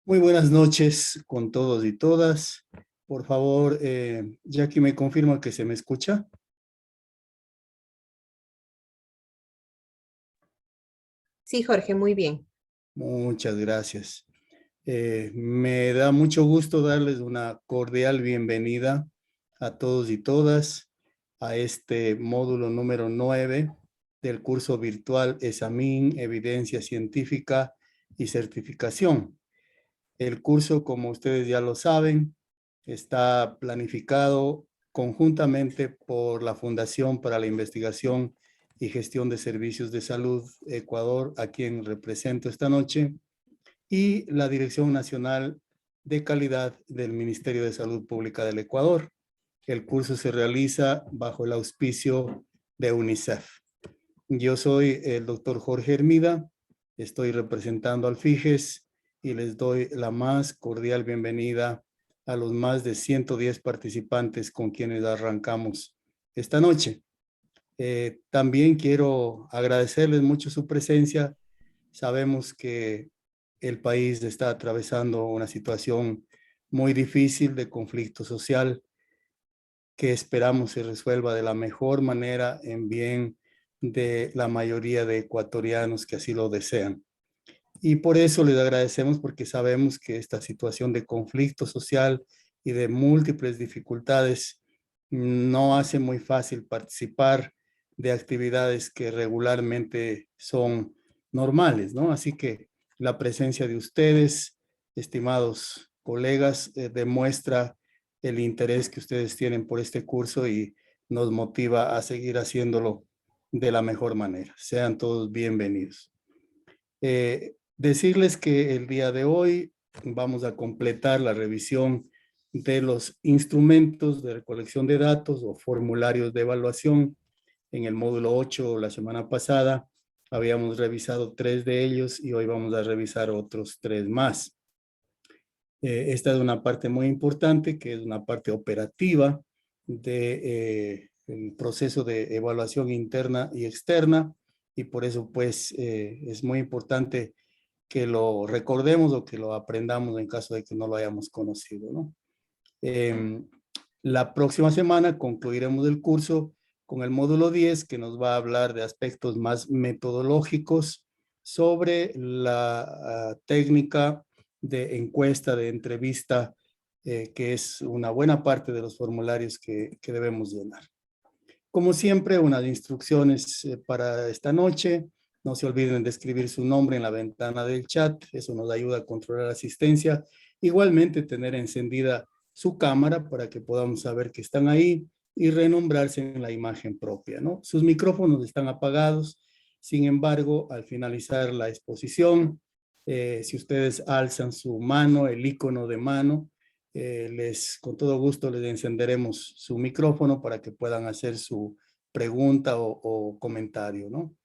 Muy buenas noches con todos y todas. Por favor, Jackie, ¿me confirma que se me escucha? Sí, Jorge, muy bien. Muchas gracias. Me da mucho gusto darles una cordial bienvenida a todos y todas a este módulo número 9 del curso virtual ESAMIN, Evidencia Científica y Certificación. El curso, como ustedes ya lo saben, está planificado conjuntamente por la Fundación para la Investigación y Gestión de Servicios de Salud Ecuador, a quien represento esta noche, y la Dirección Nacional de Calidad del Ministerio de Salud Pública del Ecuador. El curso se realiza bajo el auspicio de UNICEF. Yo soy el doctor Jorge Hermida, estoy representando al FIGES y les doy la más cordial bienvenida a los más de 110 participantes con quienes arrancamos esta noche. También quiero agradecerles mucho su presencia. Sabemos que el país está atravesando una situación muy difícil de conflicto social que esperamos se resuelva de la mejor manera en bien de la mayoría de ecuatorianos que así lo desean. Y por eso les agradecemos porque sabemos que esta situación de conflicto social y de múltiples dificultades no hace muy fácil participar de actividades que regularmente son normales, ¿no? Así que la presencia de ustedes, estimados colegas, demuestra el interés que ustedes tienen por este curso y nos motiva a seguir haciéndolo de la mejor manera. Sean todos bienvenidos. Decirles que el día de hoy vamos a completar la revisión de los instrumentos de recolección de datos o formularios de evaluación. En el módulo 8 la semana pasada habíamos revisado 3 de ellos y hoy vamos a revisar otros 3 más. Esta es una parte muy importante, que es una parte operativa del proceso de evaluación interna y externa, y por eso pues es muy importante que lo recordemos o que lo aprendamos en caso de que no lo hayamos conocido, ¿no? La próxima semana concluiremos el curso con el módulo 10, que nos va a hablar de aspectos más metodológicos sobre la técnica de encuesta, de entrevista, que es una buena parte de los formularios que debemos llenar. Como siempre, unas instrucciones para esta noche. No se olviden de escribir su nombre en la ventana del chat. Eso nos ayuda a controlar la asistencia. Igualmente, tener encendida su cámara para que podamos saber que están ahí y renombrarse en la imagen propia, ¿no? Sus micrófonos están apagados. Sin embargo, al finalizar la exposición, si ustedes alzan su mano, el icono de mano, con todo gusto les encenderemos su micrófono para que puedan hacer su pregunta o comentario, ¿no?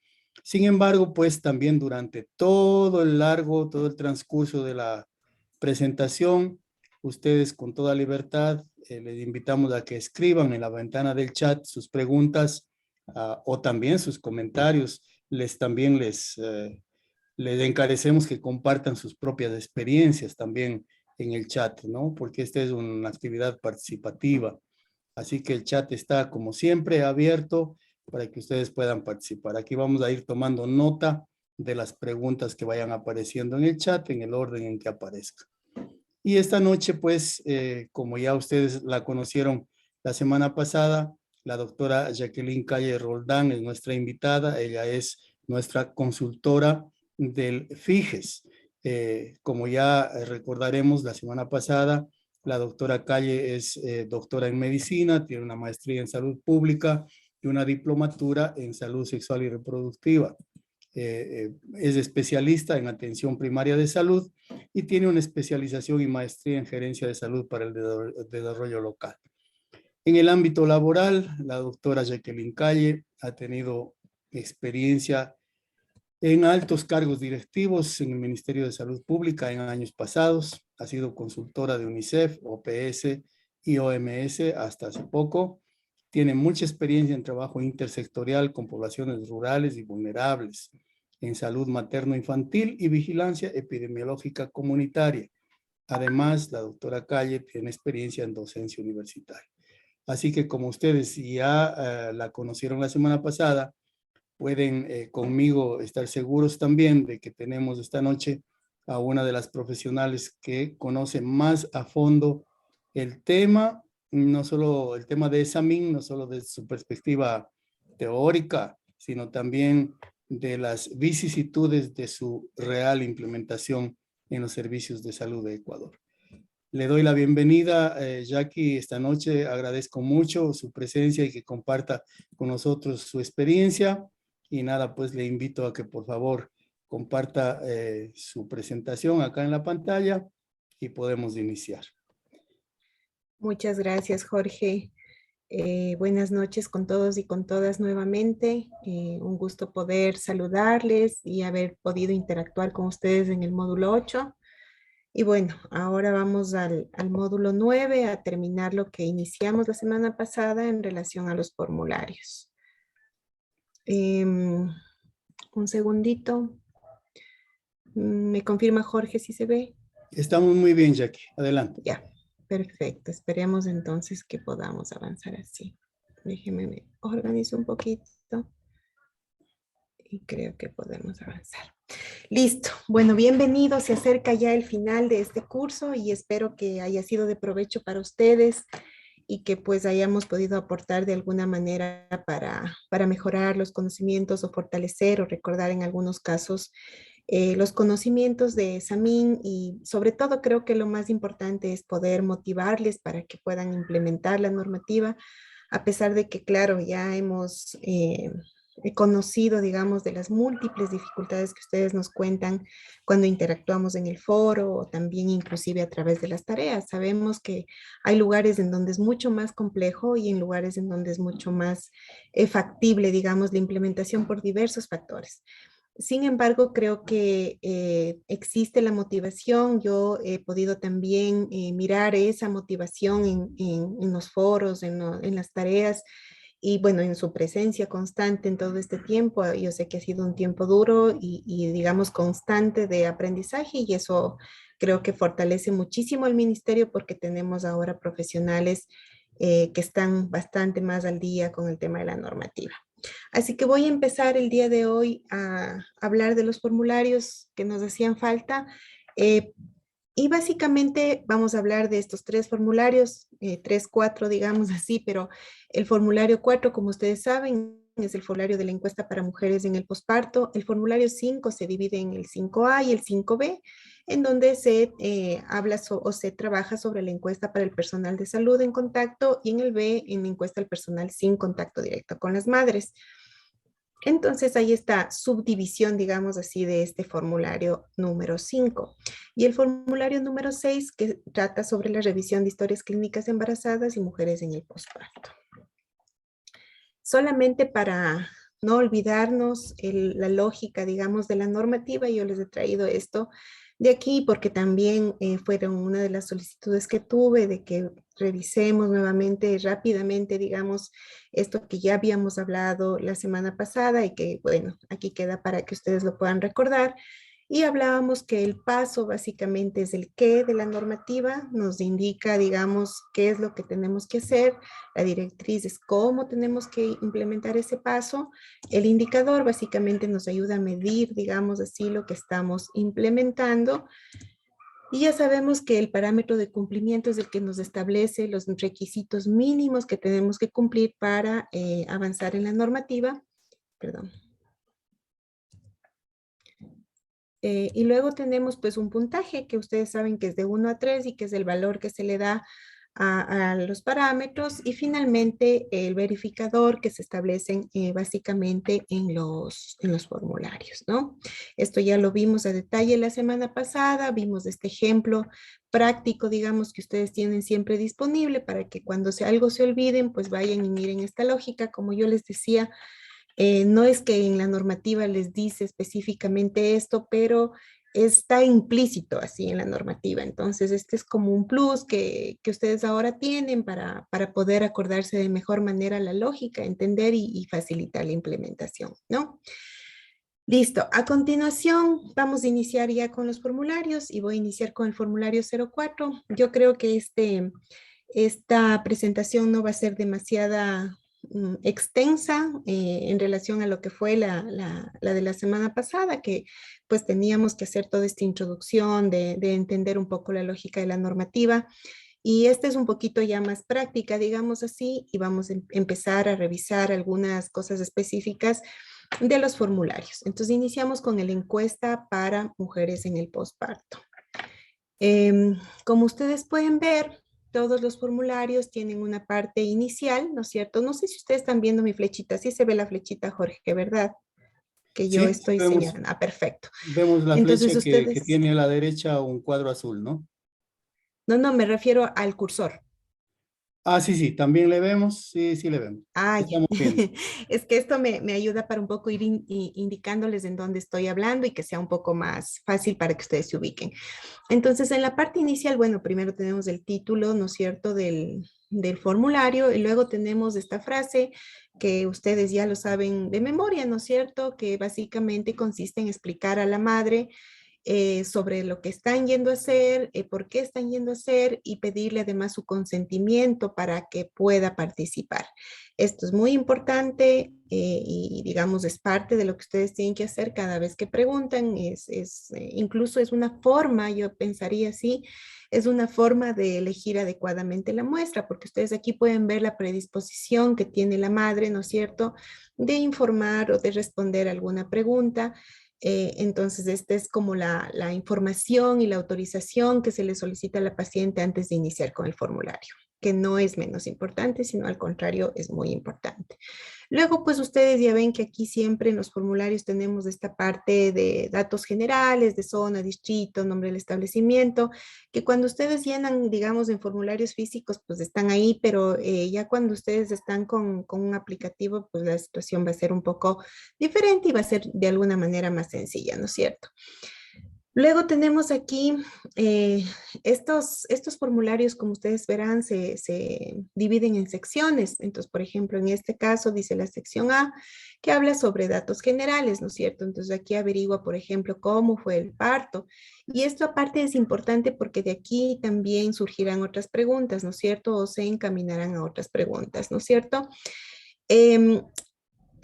Sin embargo, pues también durante todo el transcurso de la presentación, ustedes con toda libertad, les invitamos a que escriban en la ventana del chat sus preguntas o también sus comentarios. También les encarecemos que compartan sus propias experiencias también en el chat, ¿no? Porque esta es una actividad participativa. Así que el chat está, como siempre, abierto para que ustedes puedan participar. Aquí vamos a ir tomando nota de las preguntas que vayan apareciendo en el chat en el orden en que aparezca. Y esta noche, pues, como ya ustedes la conocieron la semana pasada, la doctora Jacqueline Calle Roldán es nuestra invitada. Ella es nuestra consultora del FIGES. Como ya recordaremos, la semana pasada, la doctora Calle es doctora en medicina, tiene una maestría en salud pública y una diplomatura en salud sexual y reproductiva. Es especialista en atención primaria de salud y tiene una especialización y maestría en gerencia de salud para el desarrollo local. En el ámbito laboral, la doctora Jacqueline Calle ha tenido experiencia en altos cargos directivos en el Ministerio de Salud Pública en años pasados. Ha sido consultora de UNICEF, OPS y OMS hasta hace poco. Tiene mucha experiencia en trabajo intersectorial con poblaciones rurales y vulnerables, en salud materno-infantil y vigilancia epidemiológica comunitaria. Además, la doctora Calle tiene experiencia en docencia universitaria. Así que como ustedes ya la conocieron la semana pasada, pueden conmigo estar seguros también de que tenemos esta noche a una de las profesionales que conoce más a fondo el tema, no solo el tema de examen, no solo desde su perspectiva teórica, sino también de las vicisitudes de su real implementación en los servicios de salud de Ecuador. Le doy la bienvenida, Jackie, esta noche. Agradezco mucho su presencia y que comparta con nosotros su experiencia. Y nada, pues le invito a que por favor comparta su presentación acá en la pantalla y podemos iniciar. Muchas gracias, Jorge. Buenas noches con todos y con todas nuevamente. Un gusto poder saludarles y haber podido interactuar con ustedes en el módulo 8. Y bueno, ahora vamos al módulo 9 a terminar lo que iniciamos la semana pasada en relación a los formularios. Un segundito. ¿Me confirma Jorge si se ve? Estamos muy bien, Jackie. Adelante. Ya, perfecto. Esperemos entonces que podamos avanzar así. Déjeme me organizo un poquito y creo que podemos avanzar. Listo. Bueno, bienvenidos. Se acerca ya el final de este curso y espero que haya sido de provecho para ustedes y que pues hayamos podido aportar de alguna manera para mejorar los conocimientos o fortalecer o recordar en algunos casos los conocimientos de Samin, y sobre todo creo que lo más importante es poder motivarles para que puedan implementar la normativa, a pesar de que, claro, ya hemos conocido, digamos, de las múltiples dificultades que ustedes nos cuentan cuando interactuamos en el foro o también inclusive a través de las tareas. Sabemos que hay lugares en donde es mucho más complejo y en lugares en donde es mucho más factible, digamos, la implementación por diversos factores. Sin embargo, creo que existe la motivación. Yo he podido también mirar esa motivación en los foros, en las tareas y bueno, en su presencia constante en todo este tiempo. Yo sé que ha sido un tiempo duro y digamos constante de aprendizaje, y eso creo que fortalece muchísimo al ministerio porque tenemos ahora profesionales que están bastante más al día con el tema de la normativa. Así que voy a empezar el día de hoy a hablar de los formularios que nos hacían falta. eh, y básicamente vamos a hablar de estos tres formularios, tres, cuatro, digamos así, pero el formulario 4, como ustedes saben, es el formulario de la encuesta para mujeres en el posparto. El formulario 5 se divide en el 5A y el 5B, en donde se habla o se trabaja sobre la encuesta para el personal de salud en contacto, y en el B, en la encuesta al personal sin contacto directo con las madres. Entonces, ahí está subdivisión, digamos así, de este formulario número 5. Y el formulario número 6, que trata sobre la revisión de historias clínicas embarazadas y mujeres en el posparto. Solamente para no olvidarnos la lógica, digamos, de la normativa, yo les he traído esto de aquí porque también fueron una de las solicitudes que tuve de que revisemos nuevamente rápidamente, digamos, esto que ya habíamos hablado la semana pasada y que, bueno, aquí queda para que ustedes lo puedan recordar. Y hablábamos que el paso básicamente es el qué de la normativa, nos indica, digamos, qué es lo que tenemos que hacer, la directriz es cómo tenemos que implementar ese paso, el indicador básicamente nos ayuda a medir, digamos así, lo que estamos implementando, y ya sabemos que el parámetro de cumplimiento es el que nos establece los requisitos mínimos que tenemos que cumplir para avanzar en la normativa. Perdón. Y luego tenemos pues un puntaje que ustedes saben que es de 1 a 3 y que es el valor que se le da a los parámetros, y finalmente el verificador que se establecen básicamente en los formularios, ¿no? Esto ya lo vimos a detalle la semana pasada, vimos este ejemplo práctico, digamos, que ustedes tienen siempre disponible para que cuando algo se olviden, pues vayan y miren esta lógica. Como yo les decía, no es que en la normativa les dice específicamente esto, pero está implícito así en la normativa. Entonces, este es como un plus que ustedes ahora tienen para poder acordarse de mejor manera la lógica, entender y facilitar la implementación, ¿no? Listo. A continuación, vamos a iniciar ya con los formularios y voy a iniciar con el formulario 04. Yo creo que esta presentación no va a ser demasiada extensa en relación a lo que fue la de la semana pasada, que pues teníamos que hacer toda esta introducción de entender un poco la lógica de la normativa. Y esta es un poquito ya más práctica, digamos así, y vamos a empezar a revisar algunas cosas específicas de los formularios. Entonces iniciamos con la encuesta para mujeres en el posparto. Como ustedes pueden ver, todos los formularios tienen una parte inicial, ¿no es cierto? No sé si ustedes están viendo mi flechita, sí se ve la flechita, Jorge, ¿verdad? Que yo Sí, sí estoy señalando. Ah, perfecto. vemos la Entonces flecha que ustedes, tiene a la derecha un cuadro azul, ¿no? no, me refiero al cursor. Ah, sí, sí, también le vemos, sí, sí le vemos. Ah, ya. Estamos viendo. Es que esto me ayuda para un poco ir indicándoles en dónde estoy hablando y que sea un poco más fácil para que ustedes se ubiquen. Entonces, en la parte inicial, bueno, primero tenemos el título, ¿no es cierto?, del formulario y luego tenemos esta frase que ustedes ya lo saben de memoria, ¿no es cierto?, que básicamente consiste en explicar a la madre sobre lo que están yendo a hacer, por qué están yendo a hacer y pedirle además su consentimiento para que pueda participar. Esto es muy importante y digamos es parte de lo que ustedes tienen que hacer cada vez que preguntan. Incluso es una forma, yo pensaría así, es una forma de elegir adecuadamente la muestra, porque ustedes aquí pueden ver la predisposición que tiene la madre, ¿no es cierto?, de informar o de responder alguna pregunta. Entonces, esta es como la información y la autorización que se le solicita a la paciente antes de iniciar con el formulario, que no es menos importante, sino al contrario, es muy importante. Luego, pues ustedes ya ven que aquí siempre en los formularios tenemos esta parte de datos generales, de zona, distrito, nombre del establecimiento, que cuando ustedes llenan, digamos, en formularios físicos, pues están ahí, pero ya cuando ustedes están con un aplicativo, pues la situación va a ser un poco diferente y va a ser de alguna manera más sencilla, ¿no es cierto? Luego tenemos aquí estos formularios, como ustedes verán, se dividen en secciones. Entonces, por ejemplo, en este caso dice la sección A, que habla sobre datos generales, ¿no es cierto? Entonces, aquí averigua, por ejemplo, cómo fue el parto. Y esto aparte es importante porque de aquí también surgirán otras preguntas, ¿no es cierto? O se encaminarán a otras preguntas, ¿no es cierto? Em,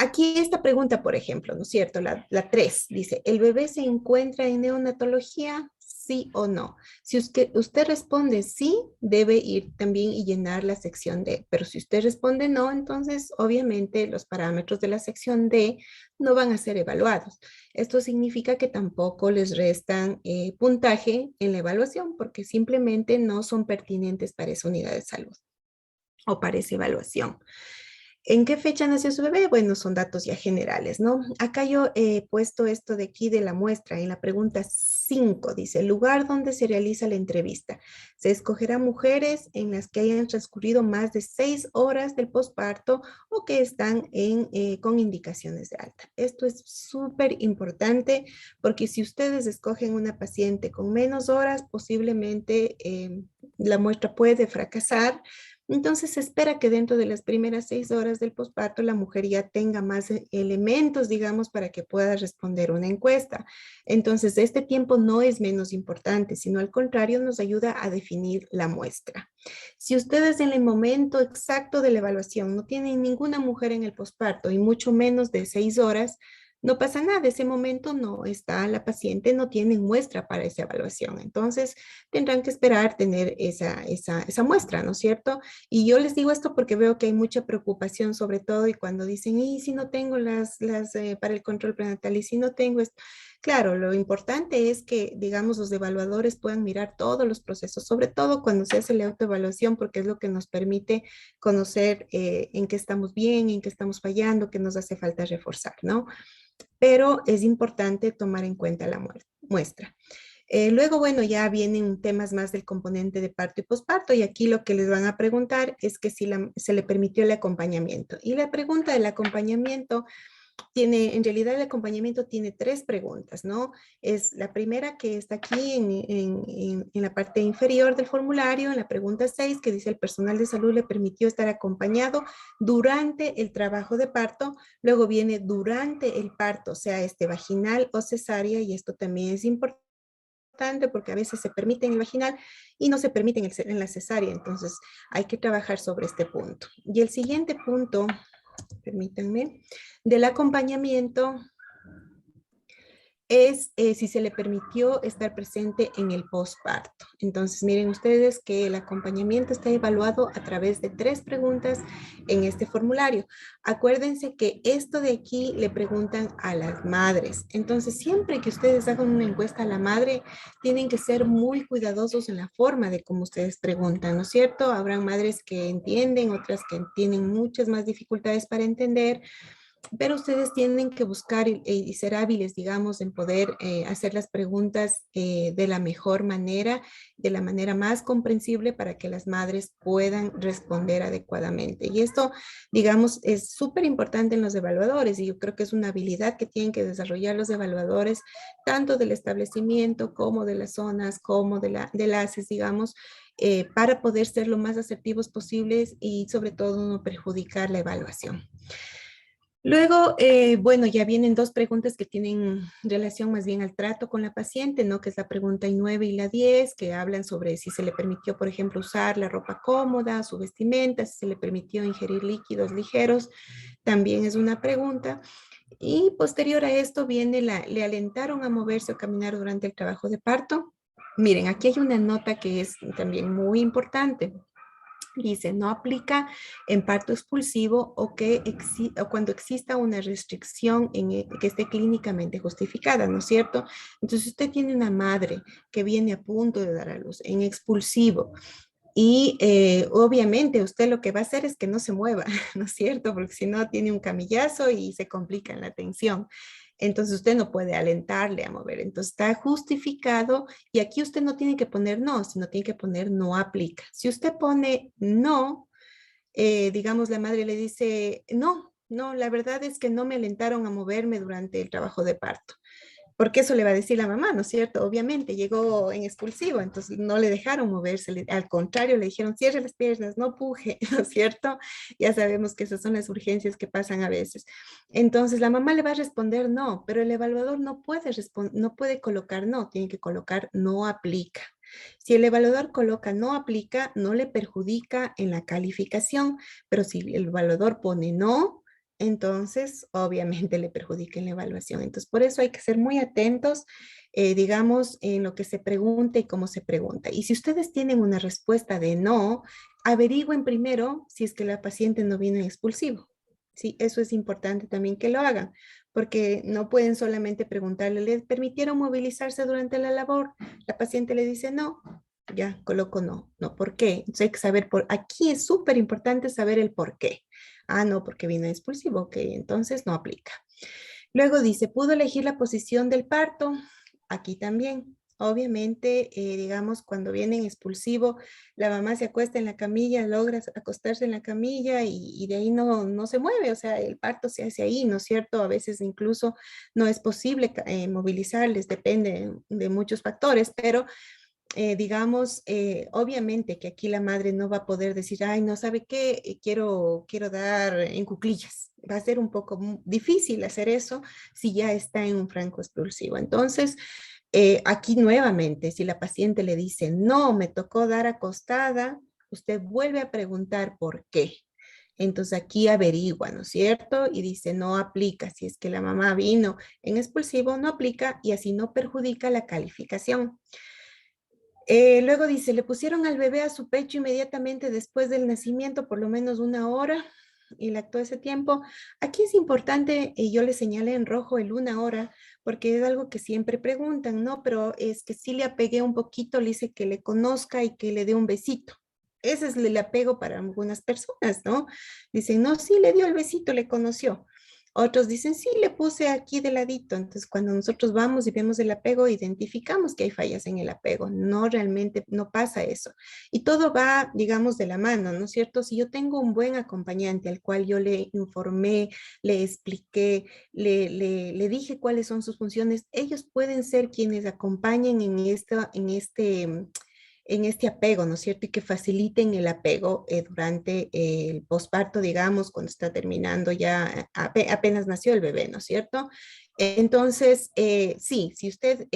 Aquí esta pregunta, por ejemplo, ¿no es cierto? La 3 dice, ¿el bebé se encuentra en neonatología? ¿Sí o no? Si usted responde sí, debe ir también y llenar la sección D, pero si usted responde no, entonces obviamente los parámetros de la sección D no van a ser evaluados. Esto significa que tampoco les restan puntaje en la evaluación porque simplemente no son pertinentes para esa unidad de salud o para esa evaluación. ¿En qué fecha nació su bebé? Bueno, son datos ya generales, ¿no? Acá yo he puesto esto de aquí de la muestra en la pregunta 5, dice, el lugar donde se realiza la entrevista. Se escogerá mujeres en las que hayan transcurrido más de 6 horas del posparto o que están con indicaciones de alta. Esto es súper importante porque si ustedes escogen una paciente con menos horas, posiblemente la muestra puede fracasar. Entonces se espera que dentro de las primeras 6 horas del posparto la mujer ya tenga más elementos, digamos, para que pueda responder una encuesta. Entonces este tiempo no es menos importante, sino al contrario nos ayuda a definir la muestra. Si ustedes en el momento exacto de la evaluación no tienen ninguna mujer en el posparto y mucho menos de 6 horas, no pasa nada, ese momento no está la paciente, no tiene muestra para esa evaluación. Entonces tendrán que esperar tener esa muestra, ¿no es cierto? Y yo les digo esto porque veo que hay mucha preocupación sobre todo y cuando dicen, y si no tengo para el control prenatal y si no tengo esto. Claro, lo importante es que, digamos, los evaluadores puedan mirar todos los procesos, sobre todo cuando se hace la autoevaluación, porque es lo que nos permite conocer en qué estamos bien, en qué estamos fallando, qué nos hace falta reforzar, ¿no? Pero es importante tomar en cuenta la muestra. Luego, bueno, ya vienen temas más del componente de parto y posparto y aquí lo que les van a preguntar es que si se le permitió el acompañamiento. Y la pregunta del acompañamiento en realidad el acompañamiento tiene 3 preguntas, ¿no? Es la primera que está aquí en la parte inferior del formulario, en la pregunta 6, que dice: el personal de salud le permitió estar acompañado durante el trabajo de parto. Luego viene durante el parto, sea vaginal o cesárea, y esto también es importante porque a veces se permite en el vaginal y no se permite en la cesárea. Entonces hay que trabajar sobre este punto. Y el siguiente punto, permítanme, del acompañamiento es si se le permitió estar presente en el posparto. Entonces, miren ustedes que el acompañamiento está evaluado a través de 3 preguntas en este formulario. Acuérdense que esto de aquí le preguntan a las madres. Entonces, siempre que ustedes hagan una encuesta a la madre, tienen que ser muy cuidadosos en la forma de cómo ustedes preguntan, ¿no es cierto? Habrán madres que entienden, otras que tienen muchas más dificultades para entender, pero ustedes tienen que buscar y ser hábiles, digamos, en poder hacer las preguntas de la mejor manera, de la manera más comprensible para que las madres puedan responder adecuadamente. Y esto, digamos, es súper importante en los evaluadores, y yo creo que es una habilidad que tienen que desarrollar los evaluadores, tanto del establecimiento como de las zonas, como de las ACES, digamos, para poder ser lo más asertivos posibles y sobre todo no perjudicar la evaluación. Luego, bueno, ya vienen 2 preguntas que tienen relación más bien al trato con la paciente, ¿no? Que es la pregunta 9 y la 10, que hablan sobre si se le permitió, por ejemplo, usar la ropa cómoda, su vestimenta, si se le permitió ingerir líquidos ligeros, también es una pregunta. Y posterior a esto viene le alentaron a moverse o caminar durante el trabajo de parto. Miren, aquí hay una nota que es también muy importante. Dice: no aplica en parto expulsivo o cuando exista una restricción que esté clínicamente justificada, ¿no es cierto? Entonces, usted tiene una madre que viene a punto de dar a luz en expulsivo y obviamente usted lo que va a hacer es que no se mueva, ¿no es cierto? Porque si no tiene un camillazo y se complica en la atención. Entonces usted no puede alentarle a mover. Entonces está justificado, y aquí usted no tiene que poner no, sino tiene que poner no aplica. Si usted pone no, digamos, la madre le dice: no, la verdad es que no me alentaron a moverme durante el trabajo de parto. Porque eso le va a decir la mamá, ¿no es cierto? Obviamente llegó en expulsivo, entonces no le dejaron moverse, al contrario, le dijeron: cierre las piernas, no puje, ¿no es cierto? Ya sabemos que esas son las urgencias que pasan a veces. Entonces la mamá le va a responder no, pero el evaluador no puede colocar no, tiene que colocar no aplica. Si el evaluador coloca no aplica, no le perjudica en la calificación, pero si el evaluador pone no, entonces obviamente le perjudica en la evaluación. Entonces, por eso hay que ser muy atentos, digamos, en lo que se pregunta y cómo se pregunta. Y si ustedes tienen una respuesta de no, averigüen primero si es que la paciente no viene en expulsivo. Sí, eso es importante también que lo hagan, porque no pueden solamente preguntarle: ¿le permitieron movilizarse durante la labor? La paciente le dice no, ya coloco no. No, ¿por qué? Entonces hay que saber aquí es súper importante saber el por qué. Ah, no, porque vino expulsivo, ok, entonces no aplica. Luego dice: ¿pudo elegir la posición del parto? Aquí también. Obviamente, digamos, cuando viene en expulsivo, la mamá se acuesta en la camilla, logra acostarse en la camilla y de ahí no se mueve, o sea, el parto se hace ahí, ¿no es cierto? A veces incluso no es posible movilizarles, depende de muchos factores, pero digamos, obviamente que aquí la madre no va a poder decir: ay, no sabe qué, quiero dar en cuclillas. Va a ser un poco difícil hacer eso si ya está en un franco expulsivo. Entonces, aquí nuevamente, si la paciente le dice: no, me tocó dar acostada, usted vuelve a preguntar por qué. Entonces aquí averigua, ¿no es cierto? Y dice: no aplica. Si es que la mamá vino en expulsivo, no aplica, y así no perjudica la calificación. Luego dice: le pusieron al bebé a su pecho inmediatamente después del nacimiento, por lo menos 1 hora, y lactó ese tiempo. Aquí es importante, y yo le señalé en rojo el 1 hora, porque es algo que siempre preguntan, ¿no? Pero es que sí le apegué un poquito, le hice que le conozca y que le dé un besito. Ese es el apego para algunas personas, ¿no? Dicen: no, sí, le dio el besito, le conoció. Otros dicen, sí, le puse aquí de ladito. Entonces, cuando nosotros vamos y vemos el apego, identificamos que hay fallas en el apego. No realmente, no pasa eso. Y todo va, digamos, de la mano, ¿no es cierto? Si yo tengo un buen acompañante al cual yo le informé, le expliqué, le dije cuáles son sus funciones, ellos pueden ser quienes acompañen en este apego, ¿no es cierto? Y que faciliten el apego durante el posparto, digamos, cuando está terminando ya, apenas nació el bebé, ¿no es cierto? Entonces, sí, si usted,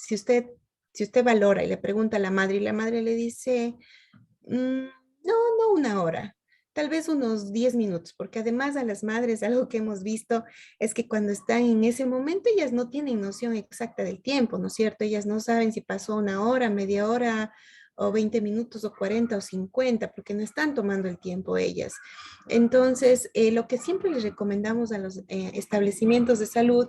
si usted valora y le pregunta a la madre y la madre le dice, no, no una hora, tal vez unos 10 minutos, porque además a las madres algo que hemos visto es que cuando están en ese momento ellas no tienen noción exacta del tiempo, ¿no es cierto? Ellas no saben si pasó una hora, media hora o 20 minutos o 40 o 50, porque no están tomando el tiempo ellas. Entonces, lo que siempre les recomendamos a los establecimientos de salud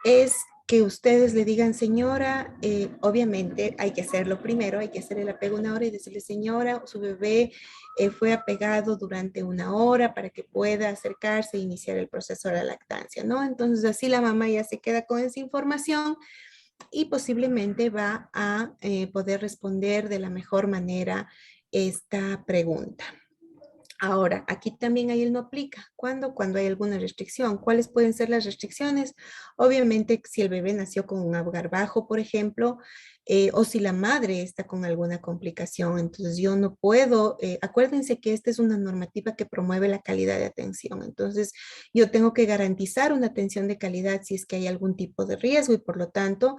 es que ustedes le digan, señora, obviamente hay que hacerlo primero, hay que hacer el apego una hora y decirle, señora, su bebé fue apegado durante una hora para que pueda acercarse e iniciar el proceso de la lactancia, ¿no? Entonces así la mamá ya se queda con esa información y posiblemente va a poder responder de la mejor manera esta pregunta. Ahora, aquí también hay el no aplica. ¿Cuándo? Cuando hay alguna restricción. ¿Cuáles pueden ser las restricciones? Obviamente, si el bebé nació con un agar bajo, por ejemplo, o si la madre está con alguna complicación. Entonces, yo no puedo, acuérdense que esta es una normativa que promueve la calidad de atención. Entonces, yo tengo que garantizar una atención de calidad si es que hay algún tipo de riesgo y por lo tanto,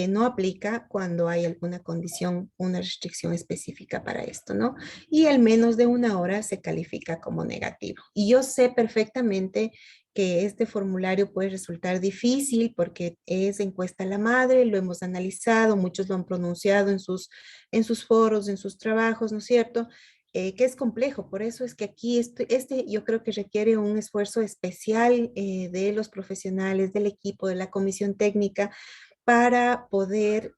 no aplica cuando hay alguna condición, una restricción específica para esto, ¿no? Y al menos de una hora se califica como negativo. Y yo sé perfectamente que este formulario puede resultar difícil porque es encuesta a la madre, lo hemos analizado, muchos lo han pronunciado en sus foros, en sus trabajos, ¿no es cierto? Que es complejo, por eso es que aquí este yo creo que requiere un esfuerzo especial de los profesionales, del equipo, de la comisión técnica, para poder,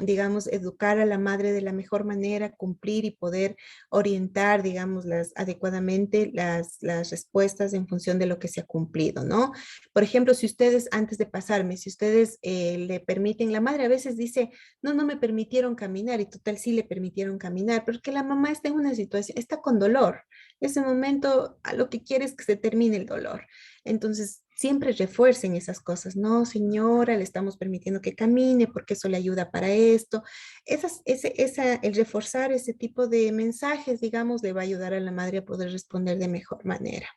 digamos, educar a la madre de la mejor manera, cumplir y poder orientar, digamos, adecuadamente las respuestas en función de lo que se ha cumplido, ¿no? Por ejemplo, si ustedes, antes de pasarme, si ustedes le permiten, la madre a veces dice, no, no me permitieron caminar y total sí le permitieron caminar, porque la mamá está en una situación, está con dolor. En ese momento a lo que quiere es que se termine el dolor. Entonces, siempre refuercen esas cosas. No, señora, le estamos permitiendo que camine porque eso le ayuda para esto. El reforzar ese tipo de mensajes, digamos, le va a ayudar a la madre a poder responder de mejor manera.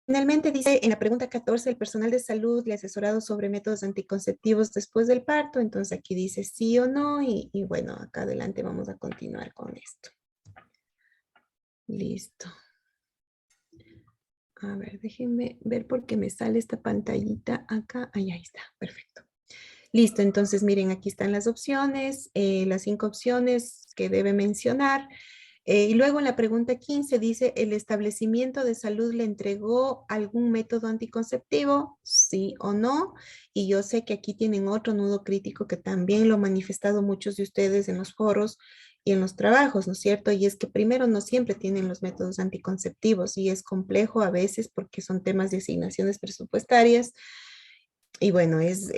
Finalmente dice en la pregunta 14, el personal de salud le ha asesorado sobre métodos anticonceptivos después del parto. Entonces aquí dice sí o no y bueno, acá adelante vamos a continuar con esto. Listo. A ver, déjenme ver por qué me sale esta pantallita acá. Ahí está, perfecto. Listo, entonces miren, aquí están las opciones, las 5 opciones que debe mencionar. Y luego en la pregunta 15 dice, ¿el establecimiento de salud le entregó algún método anticonceptivo? Sí o no. Y yo sé que aquí tienen otro nudo crítico que también lo han manifestado muchos de ustedes en los foros y en los trabajos, ¿no es cierto? Y es que primero no siempre tienen los métodos anticonceptivos y es complejo a veces porque son temas de asignaciones presupuestarias. Y bueno, es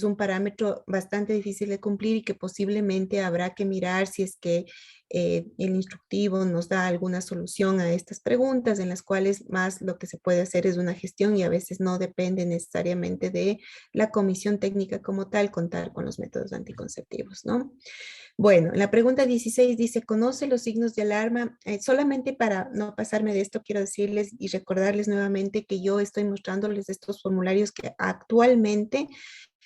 un parámetro bastante difícil de cumplir y que posiblemente habrá que mirar si es que el instructivo nos da alguna solución a estas preguntas, en las cuales más lo que se puede hacer es una gestión y a veces no depende necesariamente de la comisión técnica como tal contar con los métodos anticonceptivos, ¿no? Bueno, la pregunta 16 dice, ¿conoce los signos de alarma? Solamente para no pasarme de esto, quiero decirles y recordarles nuevamente que yo estoy mostrándoles estos formularios que actualmente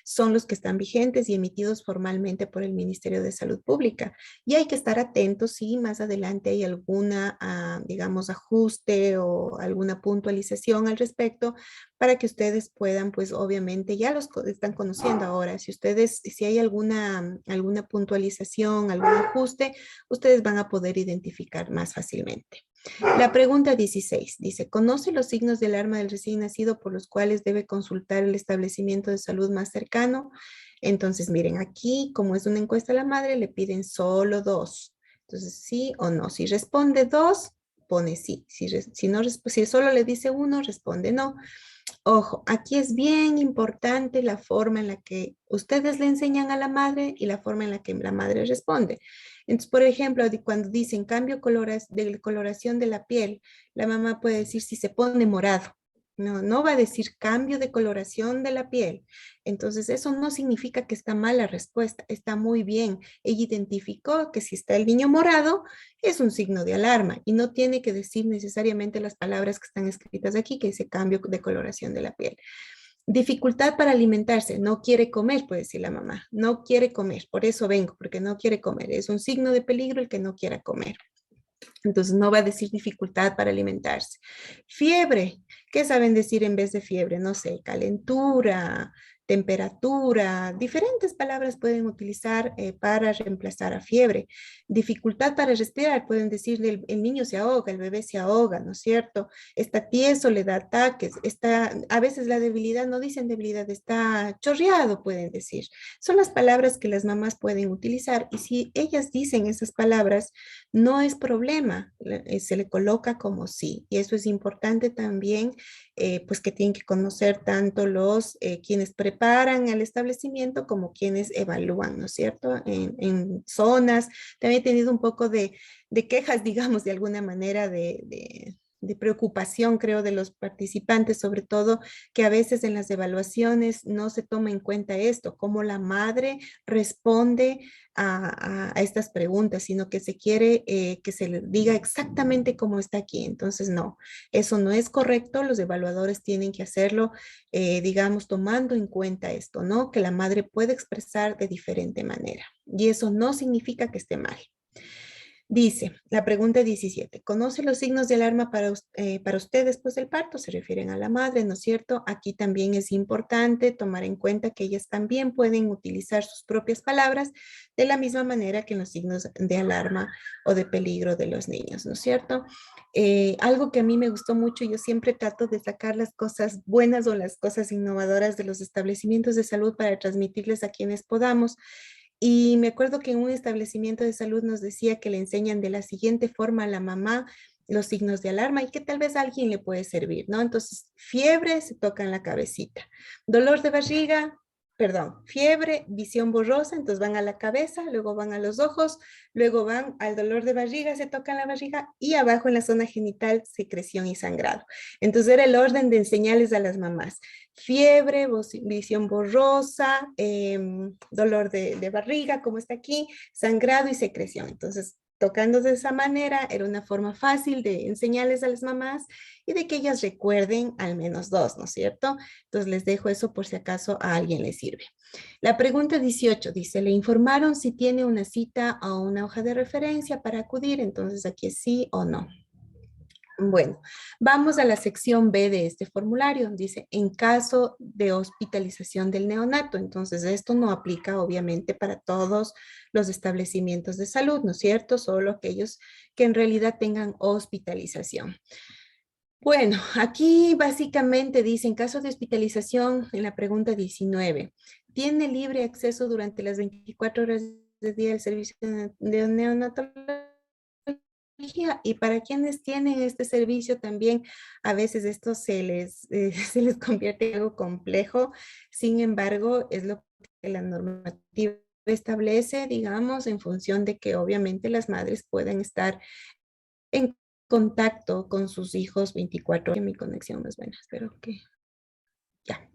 son los que están vigentes y emitidos formalmente por el Ministerio de Salud Pública. Y hay que estar atentos si más adelante hay alguna, digamos, ajuste o alguna puntualización al respecto para que ustedes puedan, pues obviamente ya los están conociendo ahora. Si ustedes, si hay alguna puntualización, algún ajuste, ustedes van a poder identificar más fácilmente. La pregunta 16 dice, ¿conoce los signos de alarma del recién nacido por los cuales debe consultar el establecimiento de salud más cercano? Entonces, miren, aquí, como es una encuesta a la madre, le piden solo 2. Entonces, sí o no. Si responde 2, pone sí. Si solo le dice uno, responde no. Ojo, aquí es bien importante la forma en la que ustedes le enseñan a la madre y la forma en la que la madre responde. Entonces, por ejemplo, cuando dicen cambio de coloración de la piel, la mamá puede decir si se pone morado. No, no va a decir cambio de coloración de la piel. Entonces, eso no significa que está mal la respuesta, está muy bien. Ella identificó que si está el niño morado, es un signo de alarma y no tiene que decir necesariamente las palabras que están escritas aquí, que dice cambio de coloración de la piel. Dificultad para alimentarse, no quiere comer, puede decir la mamá, no quiere comer, por eso vengo, porque no quiere comer. Es un signo de peligro el que no quiera comer. Entonces no va a decir dificultad para alimentarse. Fiebre, ¿qué saben decir en vez de fiebre? No sé, calentura, temperatura, diferentes palabras pueden utilizar para reemplazar a fiebre. Dificultad para respirar, pueden decirle el niño se ahoga, el bebé se ahoga, ¿no es cierto? Está tieso, le da ataques, a veces la debilidad, no dicen debilidad, está chorreado, pueden decir. Son las palabras que las mamás pueden utilizar y si ellas dicen esas palabras, no es problema, se le coloca como sí. Y eso es importante también, pues que tienen que conocer tanto los quienes preparan el establecimiento como quienes evalúan, ¿no es cierto? En zonas, también he tenido un poco de quejas, digamos, de alguna manera de preocupación, creo, de los participantes, sobre todo que a veces en las evaluaciones no se toma en cuenta esto, cómo la madre responde a estas preguntas, sino que se quiere que se le diga exactamente cómo está aquí. Entonces, no, eso no es correcto. Los evaluadores tienen que hacerlo, digamos, tomando en cuenta esto, ¿no? Que la madre puede expresar de diferente manera. Y eso no significa que esté mal. Dice, la pregunta 17, ¿conoce los signos de alarma para usted después del parto? Se refieren a la madre, ¿no es cierto? Aquí también es importante tomar en cuenta que ellas también pueden utilizar sus propias palabras de la misma manera que en los signos de alarma o de peligro de los niños, ¿no es cierto? Algo que a mí me gustó mucho, yo siempre trato de sacar las cosas buenas o las cosas innovadoras de los establecimientos de salud para transmitirles a quienes podamos. Y me acuerdo que en un establecimiento de salud nos decía que le enseñan de la siguiente forma a la mamá los signos de alarma y que tal vez a alguien le puede servir, ¿no? Entonces, fiebre, se toca en la cabecita. Dolor de barriga, perdón, fiebre, visión borrosa, entonces van a la cabeza, luego van a los ojos, luego van al dolor de barriga, se tocan la barriga y abajo en la zona genital, secreción y sangrado. Entonces era el orden de enseñarles a las mamás. Fiebre, visión borrosa, dolor de barriga, como está aquí, sangrado y secreción. Entonces, tocando de esa manera, era una forma fácil de enseñarles a las mamás y de que ellas recuerden al menos dos, ¿no es cierto? Entonces, les dejo eso por si acaso a alguien le sirve. La pregunta 18 dice, ¿le informaron si tiene una cita o una hoja de referencia para acudir? Entonces, aquí es sí o no. Bueno, vamos a la sección B de este formulario. Dice, en caso de hospitalización del neonato. Entonces, esto no aplica obviamente para todos los establecimientos de salud, ¿no es cierto? Solo aquellos que en realidad tengan hospitalización. Bueno, aquí básicamente dice, en caso de hospitalización, en la pregunta 19, ¿tiene libre acceso durante las 24 horas del día al servicio de neonatología? Y para quienes tienen este servicio también, a veces esto se les convierte en algo complejo. Sin embargo, es lo que la normativa establece, digamos, en función de que obviamente las madres pueden estar en contacto con sus hijos 24 horas. Mi conexión no es buena, espero que ya.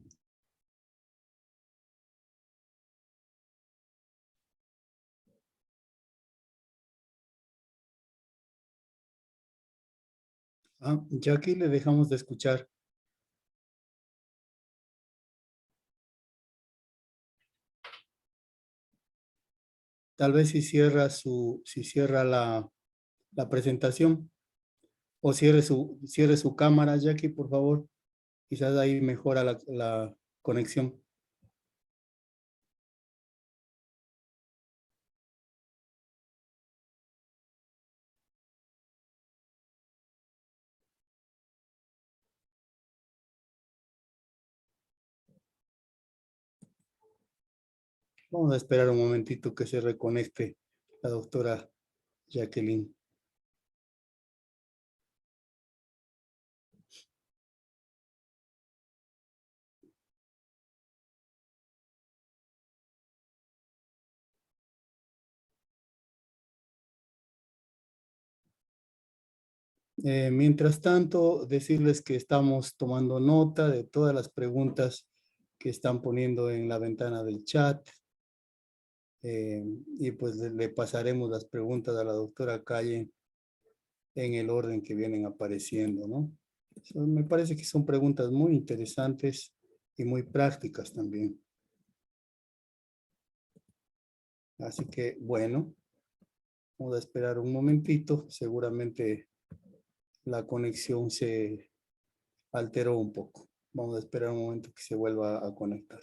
Ya aquí le dejamos de escuchar. Tal vez si cierra la presentación o cierre su cámara, Jackie, por favor. Quizás ahí mejora la conexión. Vamos a esperar un momentito que se reconecte la doctora Jacqueline. Mientras tanto, decirles que estamos tomando nota de todas las preguntas que están poniendo en la ventana del chat. Y pues le pasaremos las preguntas a la doctora Calle en el orden que vienen apareciendo, ¿no? Me parece que son preguntas muy interesantes y muy prácticas también. Así que, bueno, vamos a esperar un momentito. Seguramente la conexión se alteró un poco. Vamos a esperar un momento que se vuelva a conectar.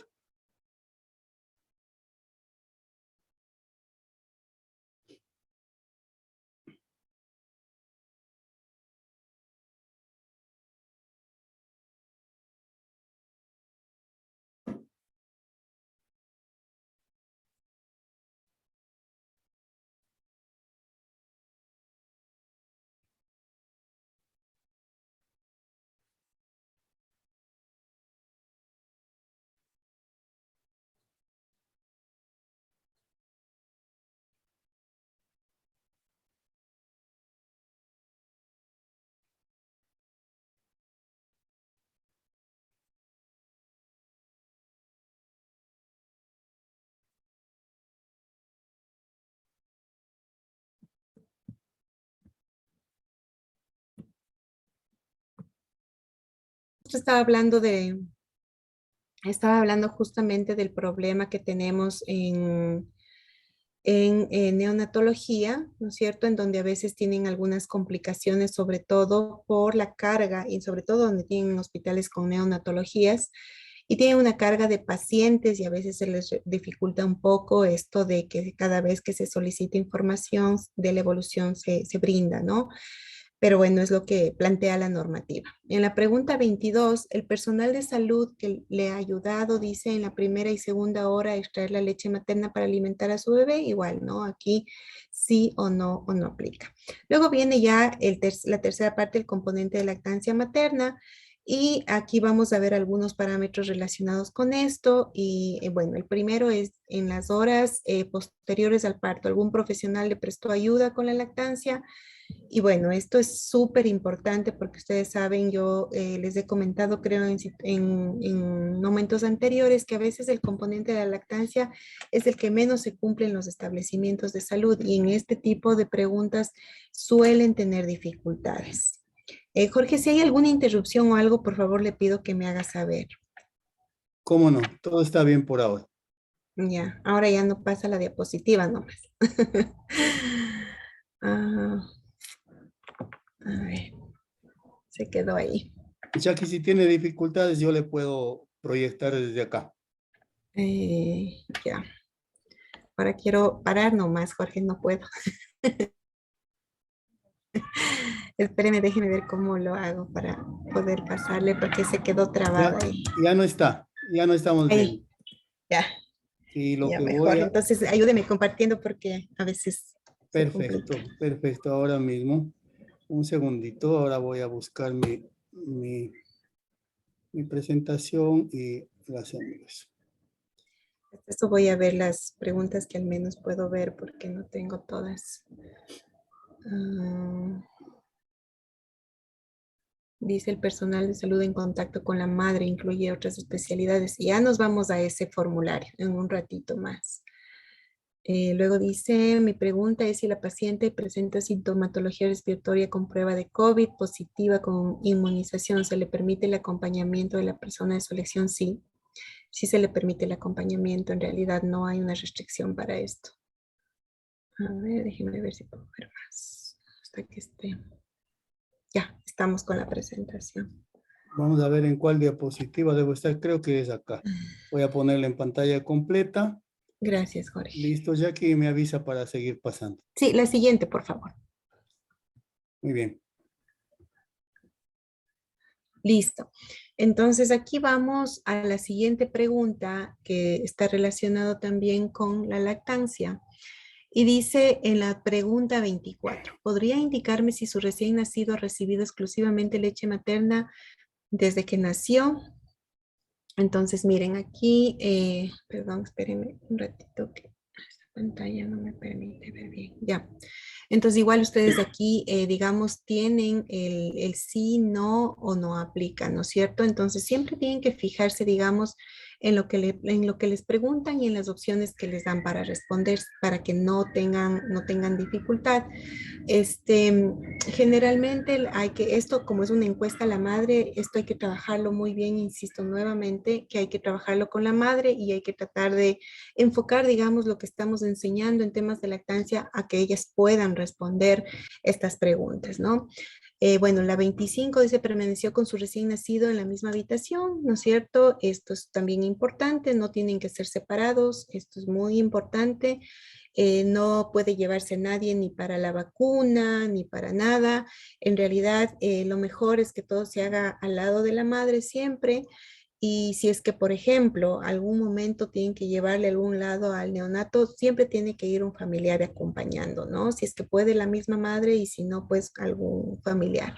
Estaba hablando justamente del problema que tenemos en neonatología, ¿no es cierto? En donde a veces tienen algunas complicaciones, sobre todo por la carga y sobre todo donde tienen hospitales con neonatologías y tienen una carga de pacientes y a veces se les dificulta un poco esto de que cada vez que se solicita información de la evolución se brinda, ¿no? Pero bueno, es lo que plantea la normativa. En la pregunta 22, el personal de salud que le ha ayudado, dice, en la primera y segunda hora a extraer la leche materna para alimentar a su bebé, igual, ¿no? Aquí sí o no aplica. Luego viene ya la tercera parte, el componente de lactancia materna. Y aquí vamos a ver algunos parámetros relacionados con esto. Y bueno, el primero es en las horas posteriores al parto. ¿Algún profesional le prestó ayuda con la lactancia? Y bueno, esto es súper importante porque ustedes saben, yo les he comentado, creo, en momentos anteriores, que a veces el componente de la lactancia es el que menos se cumple en los establecimientos de salud y en este tipo de preguntas suelen tener dificultades. Jorge, si hay alguna interrupción o algo, por favor, le pido que me haga saber. ¿Cómo no? Todo está bien por ahora. Ya, ahora ya no pasa la diapositiva nomás. Ah, a ver, se quedó ahí. Ya que si tiene dificultades, yo le puedo proyectar desde acá. Ya, ahora quiero parar nomás, Jorge, no puedo. Espéreme, déjeme ver cómo lo hago para poder pasarle porque se quedó trabada Ya, ahí. ya no está, ya no estamos viendo. Ahí, ya, Y lo ya que voy mejor. a... Entonces, ayúdeme compartiendo porque a veces se complica. Perfecto, perfecto. Ahora mismo, un segundito, ahora voy a buscar mi presentación y la hacemos. Esto voy a ver las preguntas que al menos puedo ver porque no tengo todas. Ah, dice el personal de salud en contacto con la madre, incluye otras especialidades. Ya nos vamos a ese formulario en un ratito más. Luego dice, mi pregunta es si la paciente presenta sintomatología respiratoria con prueba de COVID positiva con inmunización, ¿se le permite el acompañamiento de la persona de su elección? Sí, sí se le permite el acompañamiento, en realidad no hay una restricción para esto. A ver, déjenme ver si puedo ver más hasta que esté. Ya, estamos con la presentación. Vamos a ver en cuál diapositiva debo estar. Creo que es acá. Voy a ponerla en pantalla completa. Gracias, Jorge. Listo, Jackie, me avisa para seguir pasando. Sí, la siguiente, por favor. Muy bien. Listo. Entonces aquí vamos a la siguiente pregunta que está relacionado también con la lactancia. Y dice en la pregunta 24, ¿podría indicarme si su recién nacido ha recibido exclusivamente leche materna desde que nació? Entonces miren aquí, perdón, espérenme un ratito. Pantalla no me permite ver bien. Ya. Entonces, igual ustedes aquí, digamos, tienen el sí, no o no aplica, ¿no es cierto? Entonces, siempre tienen que fijarse, digamos, en lo que les preguntan y en las opciones que les dan para responder, para que no tengan dificultad. Generalmente esto como es una encuesta a la madre, esto hay que trabajarlo muy bien, insisto nuevamente, que hay que trabajarlo con la madre y hay que tratar de enfocar, digamos, lo que estamos enseñando en temas de lactancia a que ellas puedan responder estas preguntas, ¿no? Bueno, la 25 dice, permaneció con su recién nacido en la misma habitación, ¿no es cierto? Esto es también importante, no tienen que ser separados, esto es muy importante. No puede llevarse nadie ni para la vacuna, ni para nada. En realidad, lo mejor es que todo se haga al lado de la madre siempre. Y si es que, por ejemplo, algún momento tienen que llevarle a algún lado al neonato, siempre tiene que ir un familiar acompañando, ¿no? Si es que puede la misma madre y si no, pues algún familiar.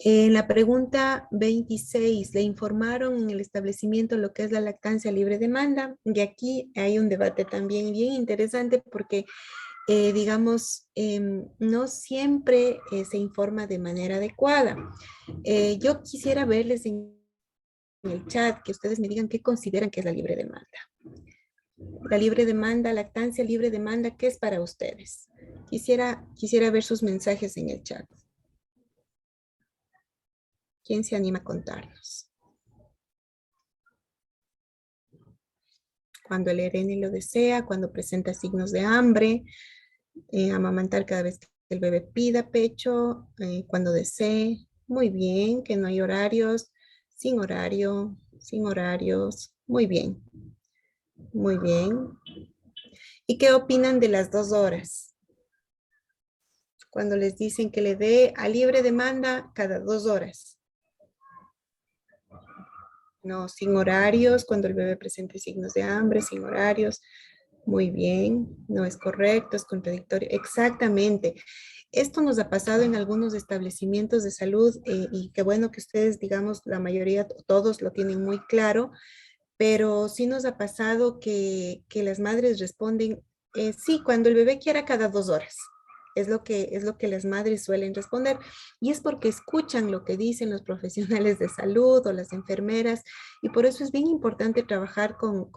En la pregunta 26, ¿le informaron en el establecimiento lo que es la lactancia libre demanda? Y aquí hay un debate también bien interesante porque, digamos, no siempre se informa de manera adecuada. Yo quisiera verles en el chat que ustedes me digan qué consideran que es la libre demanda. La libre demanda, lactancia libre demanda, ¿qué es para ustedes? Quisiera ver sus mensajes en el chat. ¿Quién se anima a contarnos? Cuando el ERN lo desea, cuando presenta signos de hambre, amamantar cada vez que el bebé pida pecho, cuando desee. Muy bien, que no hay horarios, sin horario, sin horarios. Muy bien, muy bien. ¿Y qué opinan de las 2 horas? Cuando les dicen que le dé a libre demanda cada 2 horas. No, sin horarios, cuando el bebé presente signos de hambre, sin horarios. Muy bien, no es correcto, es contradictorio. Exactamente. Esto nos ha pasado en algunos establecimientos de salud y qué bueno que ustedes, digamos, la mayoría, todos lo tienen muy claro, pero sí nos ha pasado que las madres responden, sí, cuando el bebé quiera cada 2 horas. Es lo que las madres suelen responder. Y es porque escuchan lo que dicen los profesionales de salud o las enfermeras. Y por eso es bien importante trabajar con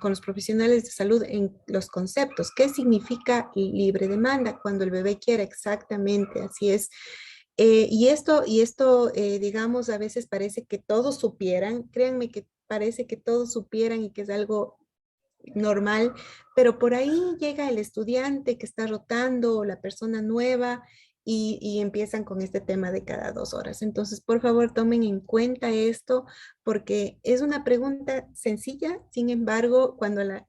los profesionales de salud en los conceptos. ¿Qué significa libre demanda? Cuando el bebé quiera, exactamente, así es. Digamos, a veces parece que todos supieran, créanme que parece que todos supieran y que es algo normal, pero por ahí llega el estudiante que está rotando o la persona nueva y empiezan con este tema de cada 2 horas. Entonces, por favor, tomen en cuenta esto porque es una pregunta sencilla, sin embargo, cuando le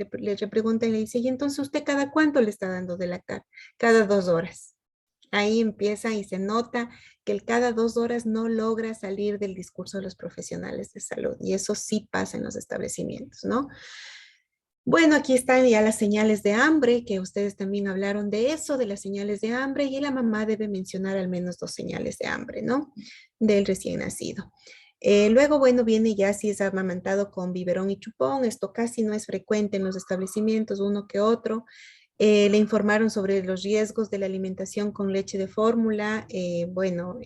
preguntan, le dice, ¿y entonces usted cada cuánto le está dando de lactar? Cada 2 horas. Ahí empieza y se nota que el cada 2 horas no logra salir del discurso de los profesionales de salud y eso sí pasa en los establecimientos, ¿no? Bueno, aquí están ya las señales de hambre, que ustedes también hablaron de eso, de las señales de hambre, y la mamá debe mencionar al menos 2 señales de hambre, ¿no? Del recién nacido. Luego, bueno, viene ya si es amamantado con biberón y chupón, esto casi no es frecuente en los establecimientos, uno que otro. Le informaron sobre los riesgos de la alimentación con leche de fórmula. Bueno,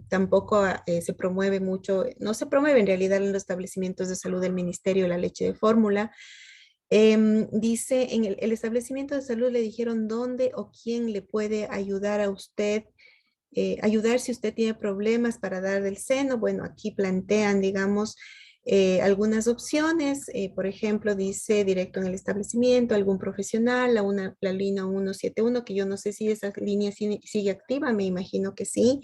tampoco se promueve mucho, no se promueve en realidad en los establecimientos de salud del ministerio la leche de fórmula. Dice, en el establecimiento de salud le dijeron dónde o quién le puede ayudar a usted, ayudar si usted tiene problemas para dar del seno. Bueno, aquí plantean, digamos, algunas opciones. Por ejemplo, dice directo en el establecimiento, algún profesional, la línea 171, que yo no sé si esa línea sigue activa, me imagino que sí.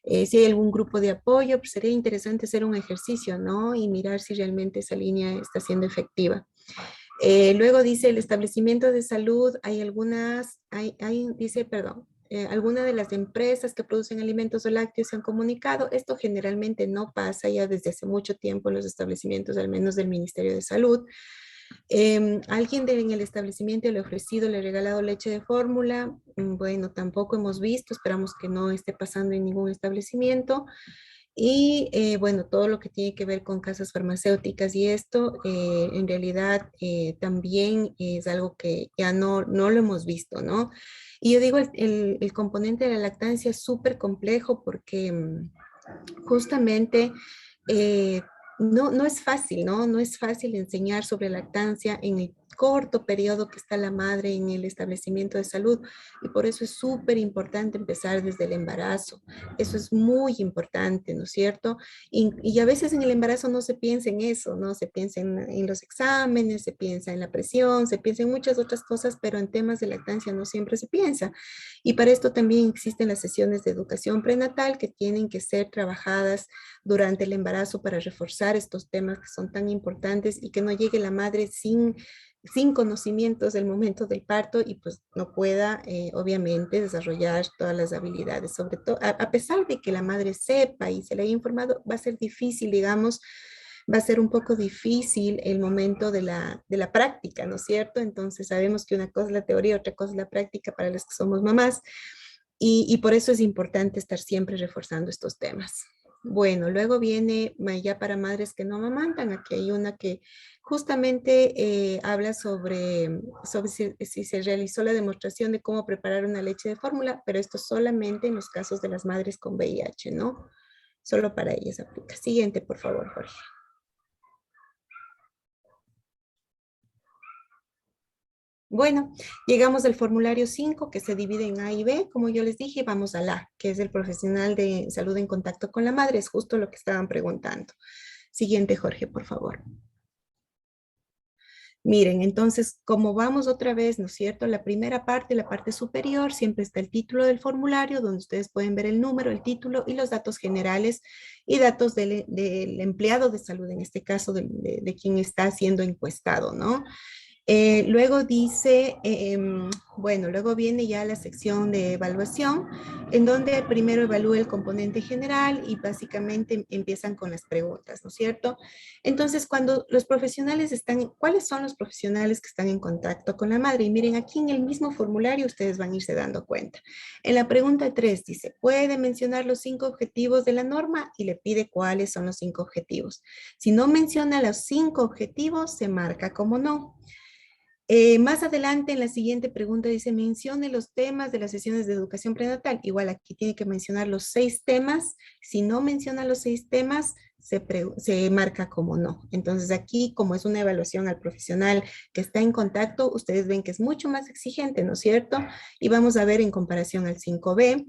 Si hay algún grupo de apoyo, pues sería interesante hacer un ejercicio, ¿no? Y mirar si realmente esa línea está siendo efectiva. Luego dice el establecimiento de salud, dice, perdón, algunas de las empresas que producen alimentos o lácteos se han comunicado. Esto generalmente no pasa ya desde hace mucho tiempo en los establecimientos, al menos del Ministerio de Salud. Alguien en el establecimiento le ha ofrecido, le ha regalado leche de fórmula. Bueno, tampoco hemos visto, esperamos que no esté pasando en ningún establecimiento. Y bueno, todo lo que tiene que ver con casas farmacéuticas y esto, en realidad también es algo que ya no lo hemos visto, ¿no? Y yo digo, el componente de la lactancia es súper complejo porque justamente eh, no es fácil, ¿no? No es fácil enseñar sobre lactancia en el corto periodo que está la madre en el establecimiento de salud y por eso es súper importante empezar desde el embarazo. Eso es muy importante, ¿no es cierto? Y a veces en el embarazo no se piensa en eso, ¿no? Se piensa en los exámenes, se piensa en la presión, se piensa en muchas otras cosas, pero en temas de lactancia no siempre se piensa. Y para esto también existen las sesiones de educación prenatal que tienen que ser trabajadas durante el embarazo para reforzar estos temas que son tan importantes y que no llegue la madre sin conocimientos del momento del parto y pues no pueda obviamente desarrollar todas las habilidades. Sobre todo, a pesar de que la madre sepa y se le haya informado, va a ser difícil, digamos, va a ser un poco difícil el momento de la práctica, ¿no es cierto? Entonces sabemos que una cosa es la teoría, otra cosa es la práctica para las que somos mamás y por eso es importante estar siempre reforzando estos temas. Bueno, luego viene ya para madres que no amamantan. Aquí hay una que justamente habla sobre si se realizó la demostración de cómo preparar una leche de fórmula, pero esto solamente en los casos de las madres con VIH, ¿no? Solo para ellas aplica. Siguiente, por favor, Jorge. Bueno, llegamos al formulario 5 que se divide en A y B. Como yo les dije, vamos al A, que es el profesional de salud en contacto con la madre. Es justo lo que estaban preguntando. Siguiente, Jorge, por favor. Miren, entonces, como vamos otra vez, ¿no es cierto? La primera parte, la parte superior, siempre está el título del formulario, donde ustedes pueden ver el número, el título y los datos generales y datos del empleado de salud, en este caso de quien está siendo encuestado, ¿no? Luego dice, bueno, luego viene ya la sección de evaluación, en donde primero evalúa el componente general y básicamente empiezan con las preguntas, ¿no es cierto? Entonces, cuando los profesionales están, ¿cuáles son los profesionales que están en contacto con la madre? Y miren, aquí en el mismo formulario ustedes van a irse dando cuenta. En la pregunta 3 dice, ¿puede mencionar los 5 objetivos de la norma? Y le pide cuáles son los 5 objetivos. Si no menciona los 5 objetivos, se marca como no. Más adelante en la siguiente pregunta dice, mencione los temas de las sesiones de educación prenatal. Igual aquí tiene que mencionar los 6 temas. Si no menciona los 6 temas, se marca como no. Entonces aquí, como es una evaluación al profesional que está en contacto, ustedes ven que es mucho más exigente, ¿no es cierto? Y vamos a ver en comparación al 5B.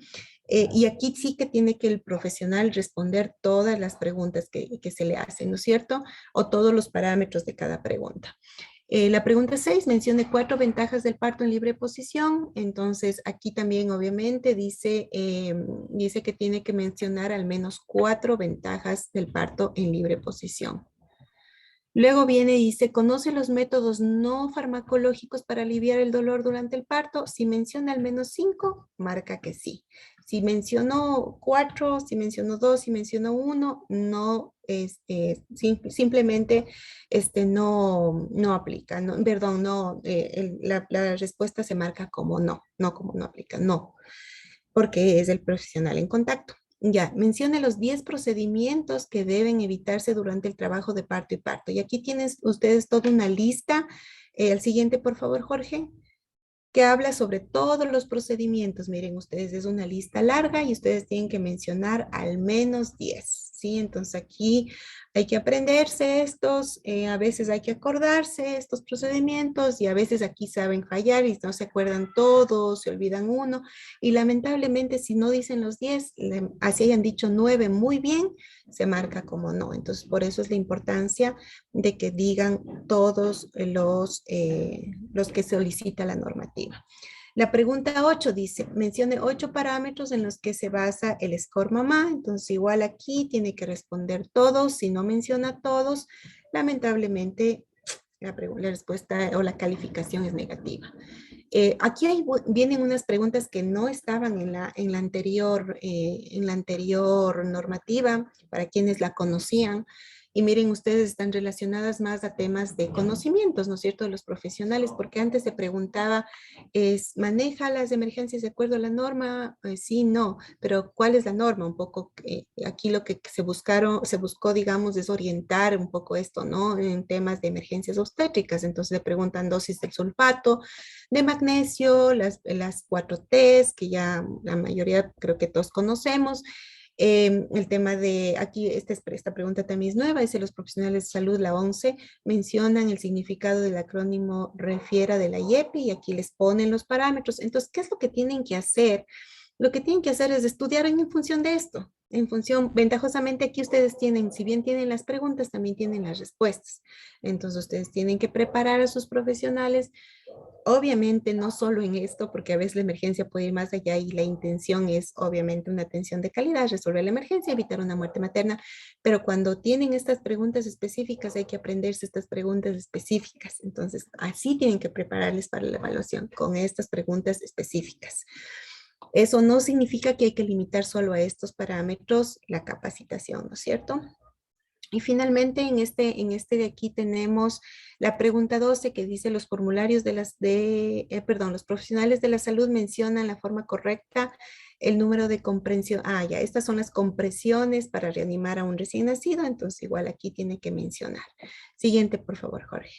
Y aquí sí que tiene que el profesional responder todas las preguntas que se le hacen, ¿no es cierto? O todos los parámetros de cada pregunta. La pregunta 6 menciona 4 ventajas del parto en libre posición. Entonces, aquí también obviamente dice que tiene que mencionar al menos 4 ventajas del parto en libre posición. Luego viene y dice, ¿conoce los métodos no farmacológicos para aliviar el dolor durante el parto? Si menciona al menos 5, marca que sí. Si mencionó 4, si mencionó 2, si mencionó 1, no, simplemente no aplica. No, perdón, no, la respuesta se marca como no, no como no aplica, no, porque es el profesional en contacto. Ya, mencione los 10 procedimientos que deben evitarse durante el trabajo de parto y parto. Y aquí tienen ustedes toda una lista. El siguiente, por favor, Jorge, que habla sobre todos los procedimientos. Miren, ustedes es una lista larga y ustedes tienen que mencionar al menos 10, ¿sí? Entonces aquí hay que aprenderse estos, a veces hay que acordarse estos procedimientos y a veces aquí saben fallar y no se acuerdan todos, se olvidan uno y lamentablemente si no dicen los 10, así hayan dicho 9 muy bien, se marca como no. Entonces por eso es la importancia de que digan todos los que solicita la normativa. La pregunta 8 dice, mencione 8 parámetros en los que se basa el score mamá. Entonces, igual aquí tiene que responder todos. Si no menciona todos, lamentablemente la respuesta o la calificación es negativa. Aquí vienen unas preguntas que no estaban en la anterior normativa, para quienes la conocían. Y miren, ustedes están relacionadas más a temas de conocimientos, ¿no es cierto?, de los profesionales, porque antes se preguntaba, ¿maneja las emergencias de acuerdo a la norma? Sí, no, pero ¿cuál es la norma? Un poco, aquí lo que se buscó, digamos, es orientar un poco esto, ¿no? En temas de emergencias obstétricas. Entonces le preguntan dosis del sulfato, de magnesio, las 4Ts, que ya la mayoría creo que todos conocemos. El tema de, aquí esta pregunta también es nueva, dice los profesionales de salud, la 11, mencionan el significado del acrónimo refiera de la IEPI y aquí les ponen los parámetros. Entonces, ¿qué es lo que tienen que hacer? Lo que tienen que hacer es estudiar en función de esto. En función, ventajosamente aquí ustedes tienen, si bien tienen las preguntas, también tienen las respuestas. Entonces ustedes tienen que preparar a sus profesionales, obviamente no solo en esto, porque a veces la emergencia puede ir más allá y la intención es obviamente una atención de calidad, resolver la emergencia, evitar una muerte materna, pero cuando tienen estas preguntas específicas hay que aprenderse estas preguntas específicas. Entonces así tienen que prepararles para la evaluación con estas preguntas específicas. Eso no significa que hay que limitar solo a estos parámetros la capacitación, ¿no es cierto? Y finalmente, en este de aquí tenemos la pregunta 12 que dice los formularios los profesionales de la salud mencionan la forma correcta, el número de comprensión. Ya, estas son las compresiones para reanimar a un recién nacido, entonces igual aquí tiene que mencionar. Siguiente, por favor, Jorge.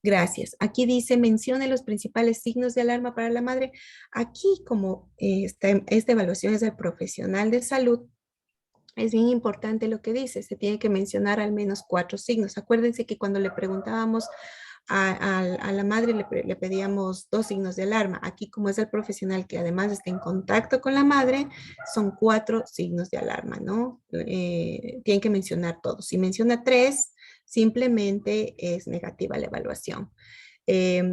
Gracias. Aquí dice, mencione los principales signos de alarma para la madre. Aquí, como esta evaluación es del profesional de salud, es bien importante lo que dice, se tiene que mencionar al menos 4 signos. Acuérdense que cuando le preguntábamos a la madre le pedíamos 2 signos de alarma. Aquí como es el profesional que además está en contacto con la madre, son 4 signos de alarma, ¿no? Tienen que mencionar todos. Si menciona 3, simplemente es negativa la evaluación.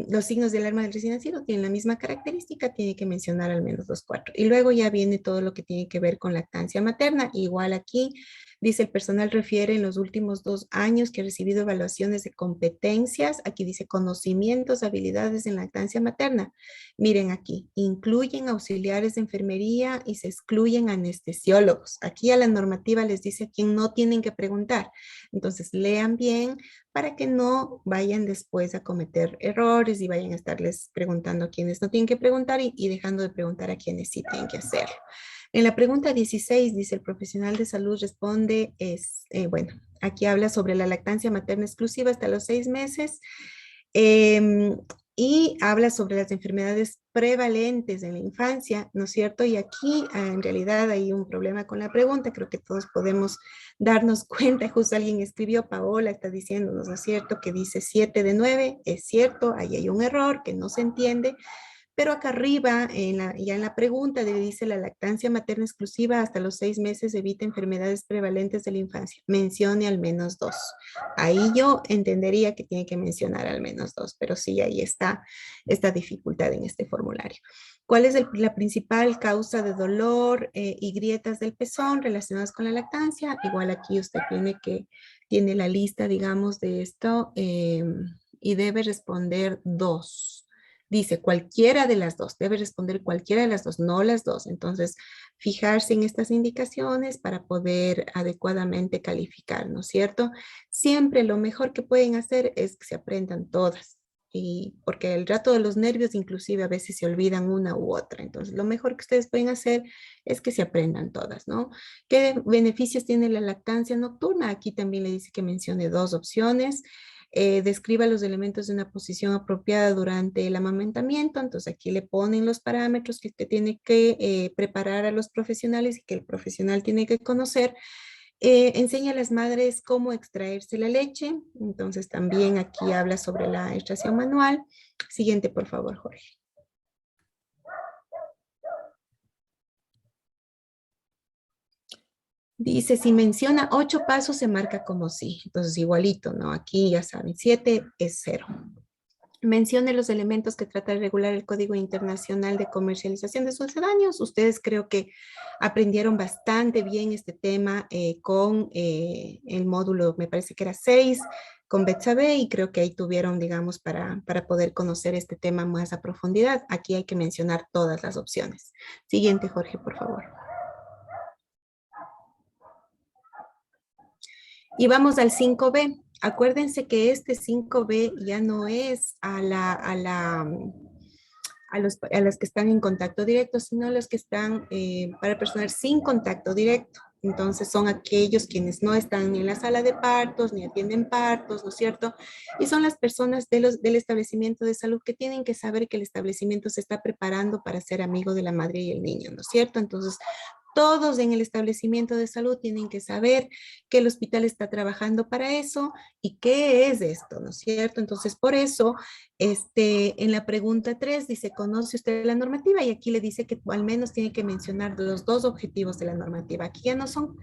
Los signos de alarma del recién nacido tienen la misma característica, tiene que mencionar al menos los 4. Y luego ya viene todo lo que tiene que ver con lactancia materna. Igual aquí dice el personal refiere en los últimos 2 años que ha recibido evaluaciones de competencias. Aquí dice conocimientos, habilidades en lactancia materna. Miren aquí, incluyen auxiliares de enfermería y se excluyen anestesiólogos. Aquí a la normativa les dice a quién no tienen que preguntar. Entonces lean bien para que no vayan después a cometer errores y vayan a estarles preguntando a quienes no tienen que preguntar y dejando de preguntar a quienes sí tienen que hacerlo. En la pregunta 16 dice el profesional de salud responde, bueno, aquí habla sobre la lactancia materna exclusiva hasta los 6 meses. Y habla sobre las enfermedades prevalentes en la infancia, ¿no es cierto? Y aquí en realidad hay un problema con la pregunta, creo que todos podemos darnos cuenta, justo alguien escribió, Paola está diciéndonos, ¿no es cierto? Que dice 7 de 9, es cierto, ahí hay un error que no se entiende, pero acá arriba, ya en la pregunta, dice la lactancia materna exclusiva hasta los 6 meses evita enfermedades prevalentes de la infancia. Mencione al menos 2. Ahí yo entendería que tiene que mencionar al menos 2, pero sí, ahí está esta dificultad en este formulario. ¿Cuál es la principal causa de dolor y grietas del pezón relacionadas con la lactancia? Igual aquí usted tiene la lista, digamos, de esto y debe responder 2. Dice cualquiera de las 2, debe responder cualquiera de las 2, no las 2. Entonces, fijarse en estas indicaciones para poder adecuadamente calificar, ¿no es cierto? Siempre lo mejor que pueden hacer es que se aprendan todas. Y porque el rato de los nervios inclusive a veces se olvidan una u otra. Entonces, lo mejor que ustedes pueden hacer es que se aprendan todas, ¿no? ¿Qué beneficios tiene la lactancia nocturna? Aquí también le dice que mencione 2 opciones. Describa los elementos de una posición apropiada durante el amamantamiento. Entonces aquí le ponen los parámetros que usted tiene que preparar a los profesionales y que el profesional tiene que conocer. Enseña a las madres cómo extraerse la leche. Entonces también aquí habla sobre la extracción manual. Siguiente, por favor, Jorge. Dice, si menciona 8 pasos, se marca como sí. Entonces, igualito, ¿no? Aquí ya saben, 7 es 0. Mencione los elementos que trata de regular el Código Internacional de Comercialización de Sucedáneos. Ustedes creo que aprendieron bastante bien este tema con el módulo, me parece que era 6, con Betsabe, y creo que ahí tuvieron, digamos, para poder conocer este tema más a profundidad. Aquí hay que mencionar todas las opciones. Siguiente, Jorge, por favor. Y vamos al 5B. Acuérdense que este 5B ya no es a las que están en contacto directo, sino a los que están para personal sin contacto directo. Entonces son aquellos quienes no están ni en la sala de partos, ni atienden partos, ¿no es cierto? Y son las personas del establecimiento de salud que tienen que saber que el establecimiento se está preparando para ser amigo de la madre y el niño, ¿no es cierto? Entonces, todos en el establecimiento de salud tienen que saber que el hospital está trabajando para eso y qué es esto, ¿no es cierto? Entonces, por eso, en la pregunta 3 dice, ¿conoce usted la normativa? Y aquí le dice que al menos tiene que mencionar los dos objetivos de la normativa. Aquí ya no son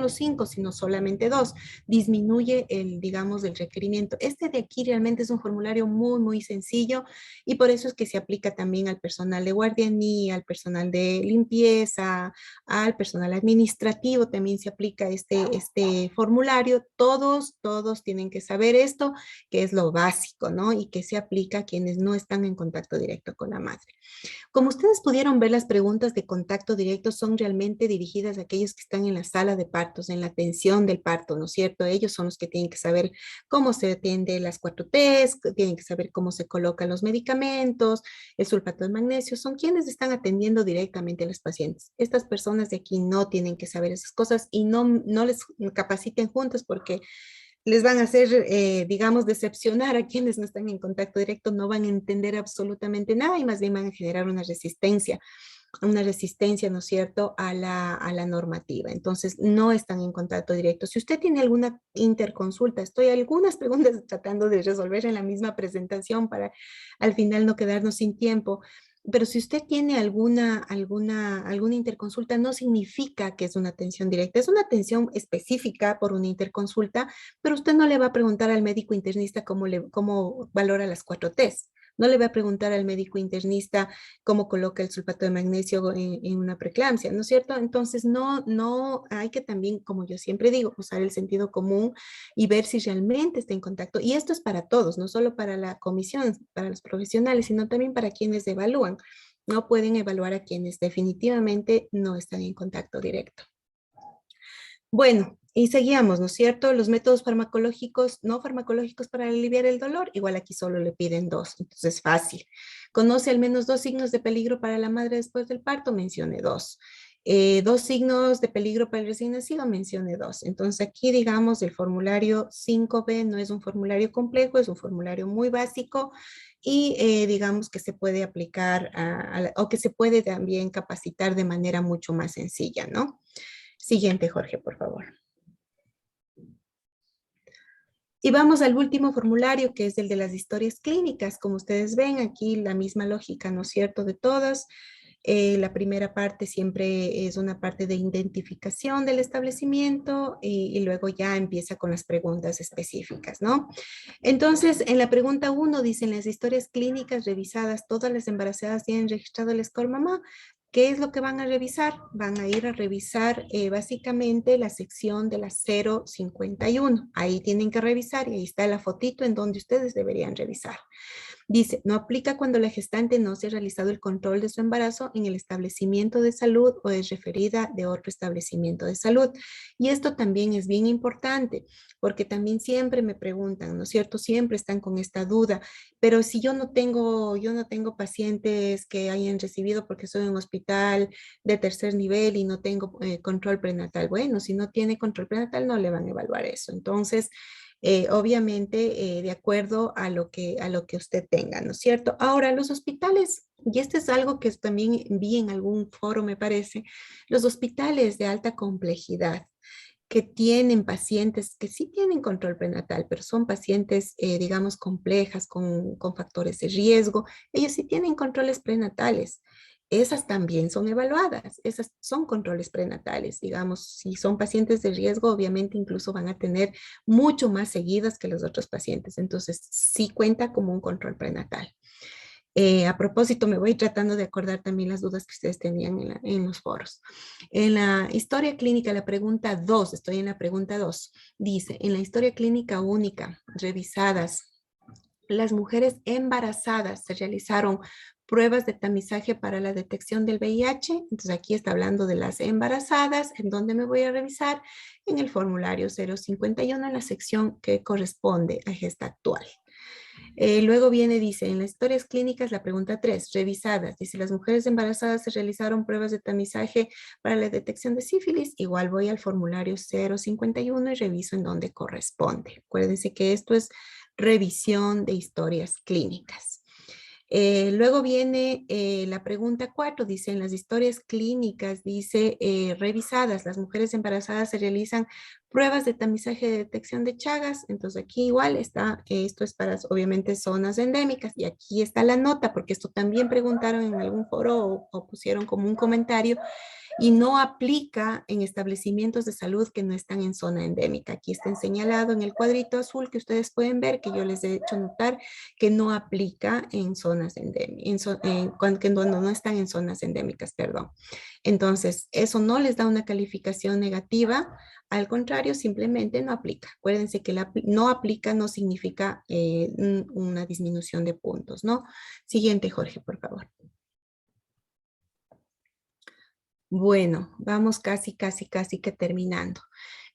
los 5, sino solamente 2. Disminuye el, digamos, el requerimiento. Este de aquí realmente es un formulario muy, muy sencillo y por eso es que se aplica también al personal de guardianía, al personal de limpieza, al personal administrativo también se aplica este formulario. Todos tienen que saber esto, que es lo básico, ¿no? Y que se aplica a quienes no están en contacto directo con la madre. Como ustedes pudieron ver, las preguntas de contacto directo son realmente dirigidas a aquellos que están en la sala de partos, en la atención del parto, ¿no es cierto? Ellos son los que tienen que saber cómo se atiende las 4Ts, tienen que saber cómo se colocan los medicamentos, el sulfato de magnesio, son quienes están atendiendo directamente a los pacientes. Estas personas de aquí no tienen que saber esas cosas y no les capaciten juntos porque les van a hacer, digamos, decepcionar a quienes no están en contacto directo, no van a entender absolutamente nada y más bien van a generar una resistencia, ¿no es cierto?, a la normativa. Entonces, no están en contacto directo. Si usted tiene alguna interconsulta, estoy algunas preguntas tratando de resolver en la misma presentación para al final no quedarnos sin tiempo. Pero si usted tiene alguna interconsulta, no significa que es una atención directa, es una atención específica por una interconsulta, pero usted no le va a preguntar al médico internista cómo valora las 4Ts. No le va a preguntar al médico internista cómo coloca el sulfato de magnesio en una preeclampsia, ¿no es cierto? Entonces, no hay que también, como yo siempre digo, usar el sentido común y ver si realmente está en contacto. Y esto es para todos, no solo para la comisión, para los profesionales, sino también para quienes evalúan. No pueden evaluar a quienes definitivamente no están en contacto directo. Bueno, y seguíamos, ¿no es cierto? Los métodos farmacológicos, no farmacológicos para aliviar el dolor, igual aquí solo le piden 2, entonces fácil. ¿Conoce al menos 2 signos de peligro para la madre después del parto? Mencione 2. 2 signos de peligro para el recién nacido, mencione 2. Entonces aquí, digamos, el formulario 5B no es un formulario complejo, es un formulario muy básico y digamos que se puede aplicar o que se puede también capacitar de manera mucho más sencilla, ¿no? Siguiente, Jorge, por favor. Y vamos al último formulario, que es el de las historias clínicas. Como ustedes ven, aquí la misma lógica, ¿no es cierto?, de todas. La primera parte siempre es una parte de identificación del establecimiento y luego ya empieza con las preguntas específicas, ¿no? Entonces, en la pregunta 1 dicen las historias clínicas revisadas, todas las embarazadas tienen registrado el score mamá. ¿Qué es lo que van a revisar? Van a ir a revisar básicamente la sección de la 051. Ahí tienen que revisar y ahí está la fotito en donde ustedes deberían revisar. Dice, no aplica cuando la gestante no se ha realizado el control de su embarazo en el establecimiento de salud o es referida de otro establecimiento de salud. Y esto también es bien importante, porque también siempre me preguntan, ¿no es cierto? Siempre están con esta duda, pero si yo no tengo pacientes que hayan recibido porque soy un hospital de tercer nivel y no tengo control prenatal. Bueno, si no tiene control prenatal no le van a evaluar eso. Entonces, obviamente de acuerdo a lo que usted tenga, ¿no es cierto? Ahora, los hospitales, y esto es algo que también vi en algún foro, me parece, los hospitales de alta complejidad que tienen pacientes que sí tienen control prenatal, pero son pacientes, digamos, complejas, con factores de riesgo, ellos sí tienen controles prenatales. Esas también son evaluadas, esas son controles prenatales, digamos, si son pacientes de riesgo, obviamente incluso van a tener mucho más seguidas que los otros pacientes, entonces sí cuenta como un control prenatal. A propósito, me voy tratando de acordar también las dudas que ustedes tenían en los foros. En la historia clínica, la pregunta 2, estoy en la pregunta 2, dice, en la historia clínica única, revisadas, las mujeres embarazadas se realizaron pruebas de tamizaje para la detección del VIH. Entonces aquí está hablando de las embarazadas, en donde me voy a revisar en el formulario 051 en la sección que corresponde a gesta actual. Luego viene, dice, en las historias clínicas, la pregunta 3, revisadas. Dice, las mujeres embarazadas se realizaron pruebas de tamizaje para la detección de sífilis. Igual voy al formulario 051 y reviso en donde corresponde. Acuérdense que esto es revisión de historias clínicas. Luego viene la pregunta 4, dice, en las historias clínicas, dice, revisadas, las mujeres embarazadas se realizan pruebas de tamizaje de detección de Chagas. Entonces aquí igual está, esto es para obviamente zonas endémicas, y aquí está la nota, porque esto también preguntaron en algún foro o pusieron como un comentario, y no aplica en establecimientos de salud que no están en zona endémica. Aquí está señalado en el cuadrito azul que ustedes pueden ver, que yo les he hecho notar que no aplica en zonas endémicas, cuando no están en zonas endémicas, perdón. Entonces, eso no les da una calificación negativa, al contrario, simplemente no aplica. Acuérdense que no aplica no significa una disminución de puntos, ¿no? Siguiente, Jorge, por favor. Bueno, vamos casi que terminando.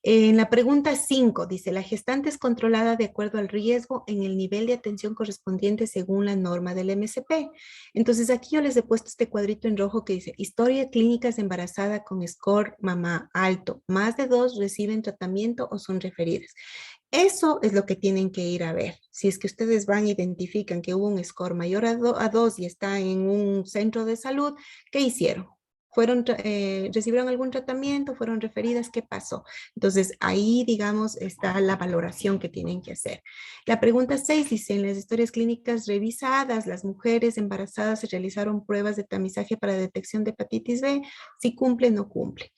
En la pregunta 5 dice, la gestante es controlada de acuerdo al riesgo en el nivel de atención correspondiente según la norma del MSP. Entonces aquí yo les he puesto este cuadrito en rojo que dice, historia clínicas de embarazada con score mamá alto, más de 2 reciben tratamiento o son referidas. Eso es lo que tienen que ir a ver. Si es que ustedes van e identifican que hubo un score mayor a 2 y está en un centro de salud, ¿qué hicieron? ¿Recibieron algún tratamiento? ¿Fueron referidas? ¿Qué pasó? Entonces, ahí, digamos, está la valoración que tienen que hacer. La pregunta 6 dice, en las historias clínicas revisadas, las mujeres embarazadas se realizaron pruebas de tamizaje para detección de hepatitis B, si cumple o no cumple.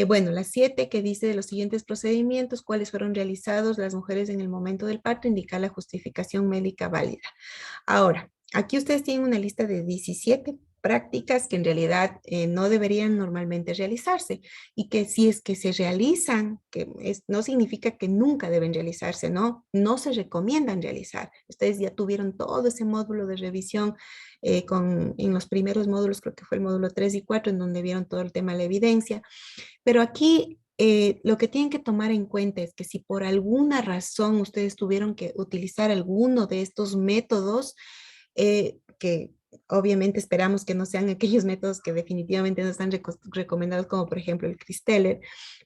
Bueno, la 7 que dice de los siguientes procedimientos, cuáles fueron realizados las mujeres en el momento del parto, indica la justificación médica válida. Ahora, aquí ustedes tienen una lista de 17 prácticas que en realidad no deberían normalmente realizarse, y que si es que se realizan, no significa que nunca deben realizarse, ¿no? No se recomiendan realizar. Ustedes ya tuvieron todo ese módulo de revisión en los primeros módulos, creo que fue el módulo 3 y 4, en donde vieron todo el tema de la evidencia. Pero aquí lo que tienen que tomar en cuenta es que si por alguna razón ustedes tuvieron que utilizar alguno de estos métodos, que obviamente esperamos que no sean aquellos métodos que definitivamente no están recomendados, como por ejemplo el Cristeller,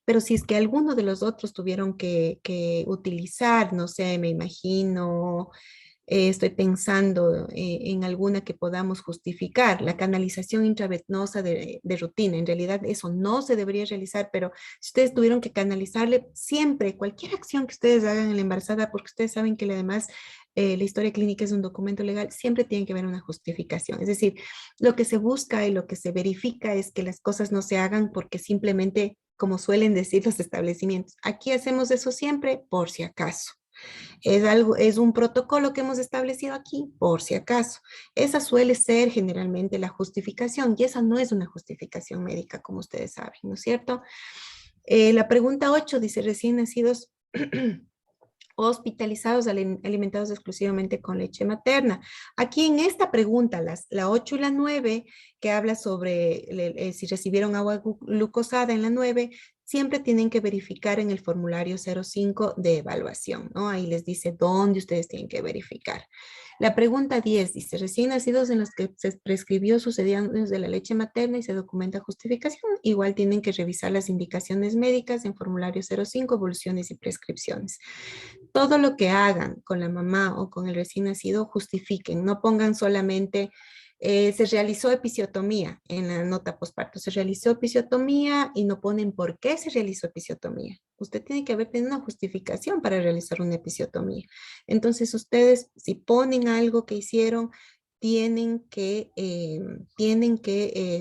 pero si es que alguno de los otros tuvieron que utilizar, no sé, me imagino, estoy pensando en alguna que podamos justificar, la canalización intravenosa de rutina. En realidad eso no se debería realizar, pero si ustedes tuvieron que canalizarle, siempre, cualquier acción que ustedes hagan en la embarazada, porque ustedes saben que además la historia clínica es un documento legal, siempre tiene que haber una justificación. Es decir, lo que se busca y lo que se verifica es que las cosas no se hagan porque simplemente, como suelen decir los establecimientos, aquí hacemos eso siempre por si acaso. Es un protocolo que hemos establecido aquí, por si acaso. Esa suele ser generalmente la justificación, y esa no es una justificación médica, como ustedes saben, ¿no es cierto? La pregunta 8 dice, recién nacidos hospitalizados, alimentados exclusivamente con leche materna. Aquí en esta pregunta, la 8 y la 9, que habla sobre si recibieron agua glucosada en la 9, siempre tienen que verificar en el formulario 05 de evaluación, ¿no? Ahí les dice dónde ustedes tienen que verificar. La pregunta 10 dice, recién nacidos en los que se prescribió sucedían de la leche materna y se documenta justificación, igual tienen que revisar las indicaciones médicas en formulario 05, evoluciones y prescripciones. Todo lo que hagan con la mamá o con el recién nacido, justifiquen, no pongan solamente se realizó episiotomía en la nota postparto, se realizó episiotomía y no ponen por qué se realizó episiotomía. Usted tiene que haber tenido una justificación para realizar una episiotomía. Entonces ustedes, si ponen algo que hicieron, tienen que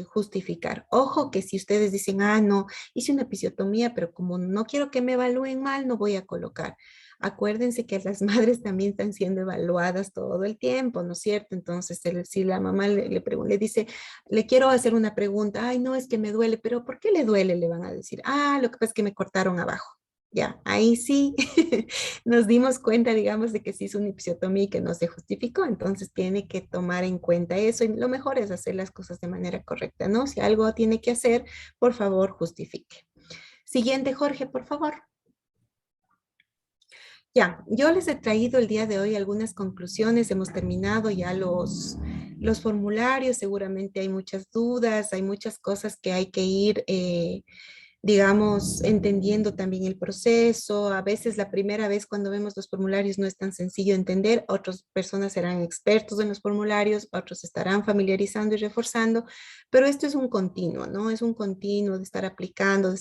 justificar. Ojo que si ustedes dicen, ah, no, hice una episiotomía, pero como no quiero que me evalúen mal, no voy a colocar. Acuérdense que las madres también están siendo evaluadas todo el tiempo, ¿no es cierto? Entonces, si la mamá le dice, le quiero hacer una pregunta, ay, no, es que me duele, pero ¿por qué le duele? Le van a decir, ah, lo que pasa es que me cortaron abajo. Ya, ahí sí nos dimos cuenta, digamos, de que sí es una episiotomía y que no se justificó, entonces tiene que tomar en cuenta eso y lo mejor es hacer las cosas de manera correcta, ¿no? Si algo tiene que hacer, por favor, justifique. Siguiente, Jorge, por favor. Ya, yo les he traído el día de hoy algunas conclusiones, hemos terminado ya los formularios, seguramente hay muchas dudas, hay muchas cosas que hay que ir digamos, entendiendo también el proceso. A veces la primera vez cuando vemos los formularios no es tan sencillo entender, otras personas serán expertos en los formularios, otros estarán familiarizando y reforzando, pero esto es un continuo, ¿no? Es un continuo de estar aplicando,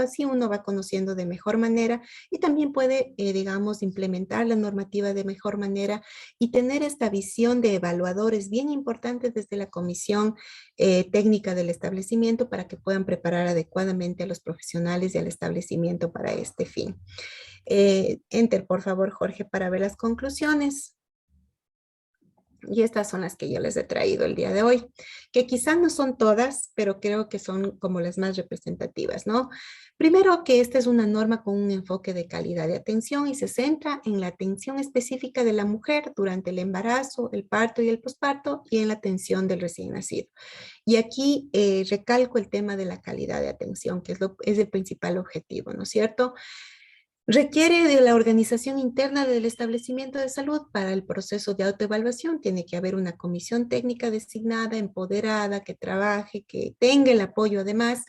así uno va conociendo de mejor manera y también puede, digamos, implementar la normativa de mejor manera y tener esta visión de evaluadores bien importante desde la comisión técnica del establecimiento para que puedan preparar adecuadamente a los profesionales y al establecimiento para este fin. Enter, por favor, Jorge, para ver las conclusiones. Y estas son las que yo les he traído el día de hoy, que quizás no son todas, pero creo que son como las más representativas, ¿no? Primero, que esta es una norma con un enfoque de calidad de atención y se centra en la atención específica de la mujer durante el embarazo, el parto y el posparto y en la atención del recién nacido. Y aquí recalco el tema de la calidad de atención, que es el principal objetivo, ¿no es cierto? Requiere de la organización interna del establecimiento de salud para el proceso de autoevaluación. Tiene que haber una comisión técnica designada, empoderada, que trabaje, que tenga el apoyo además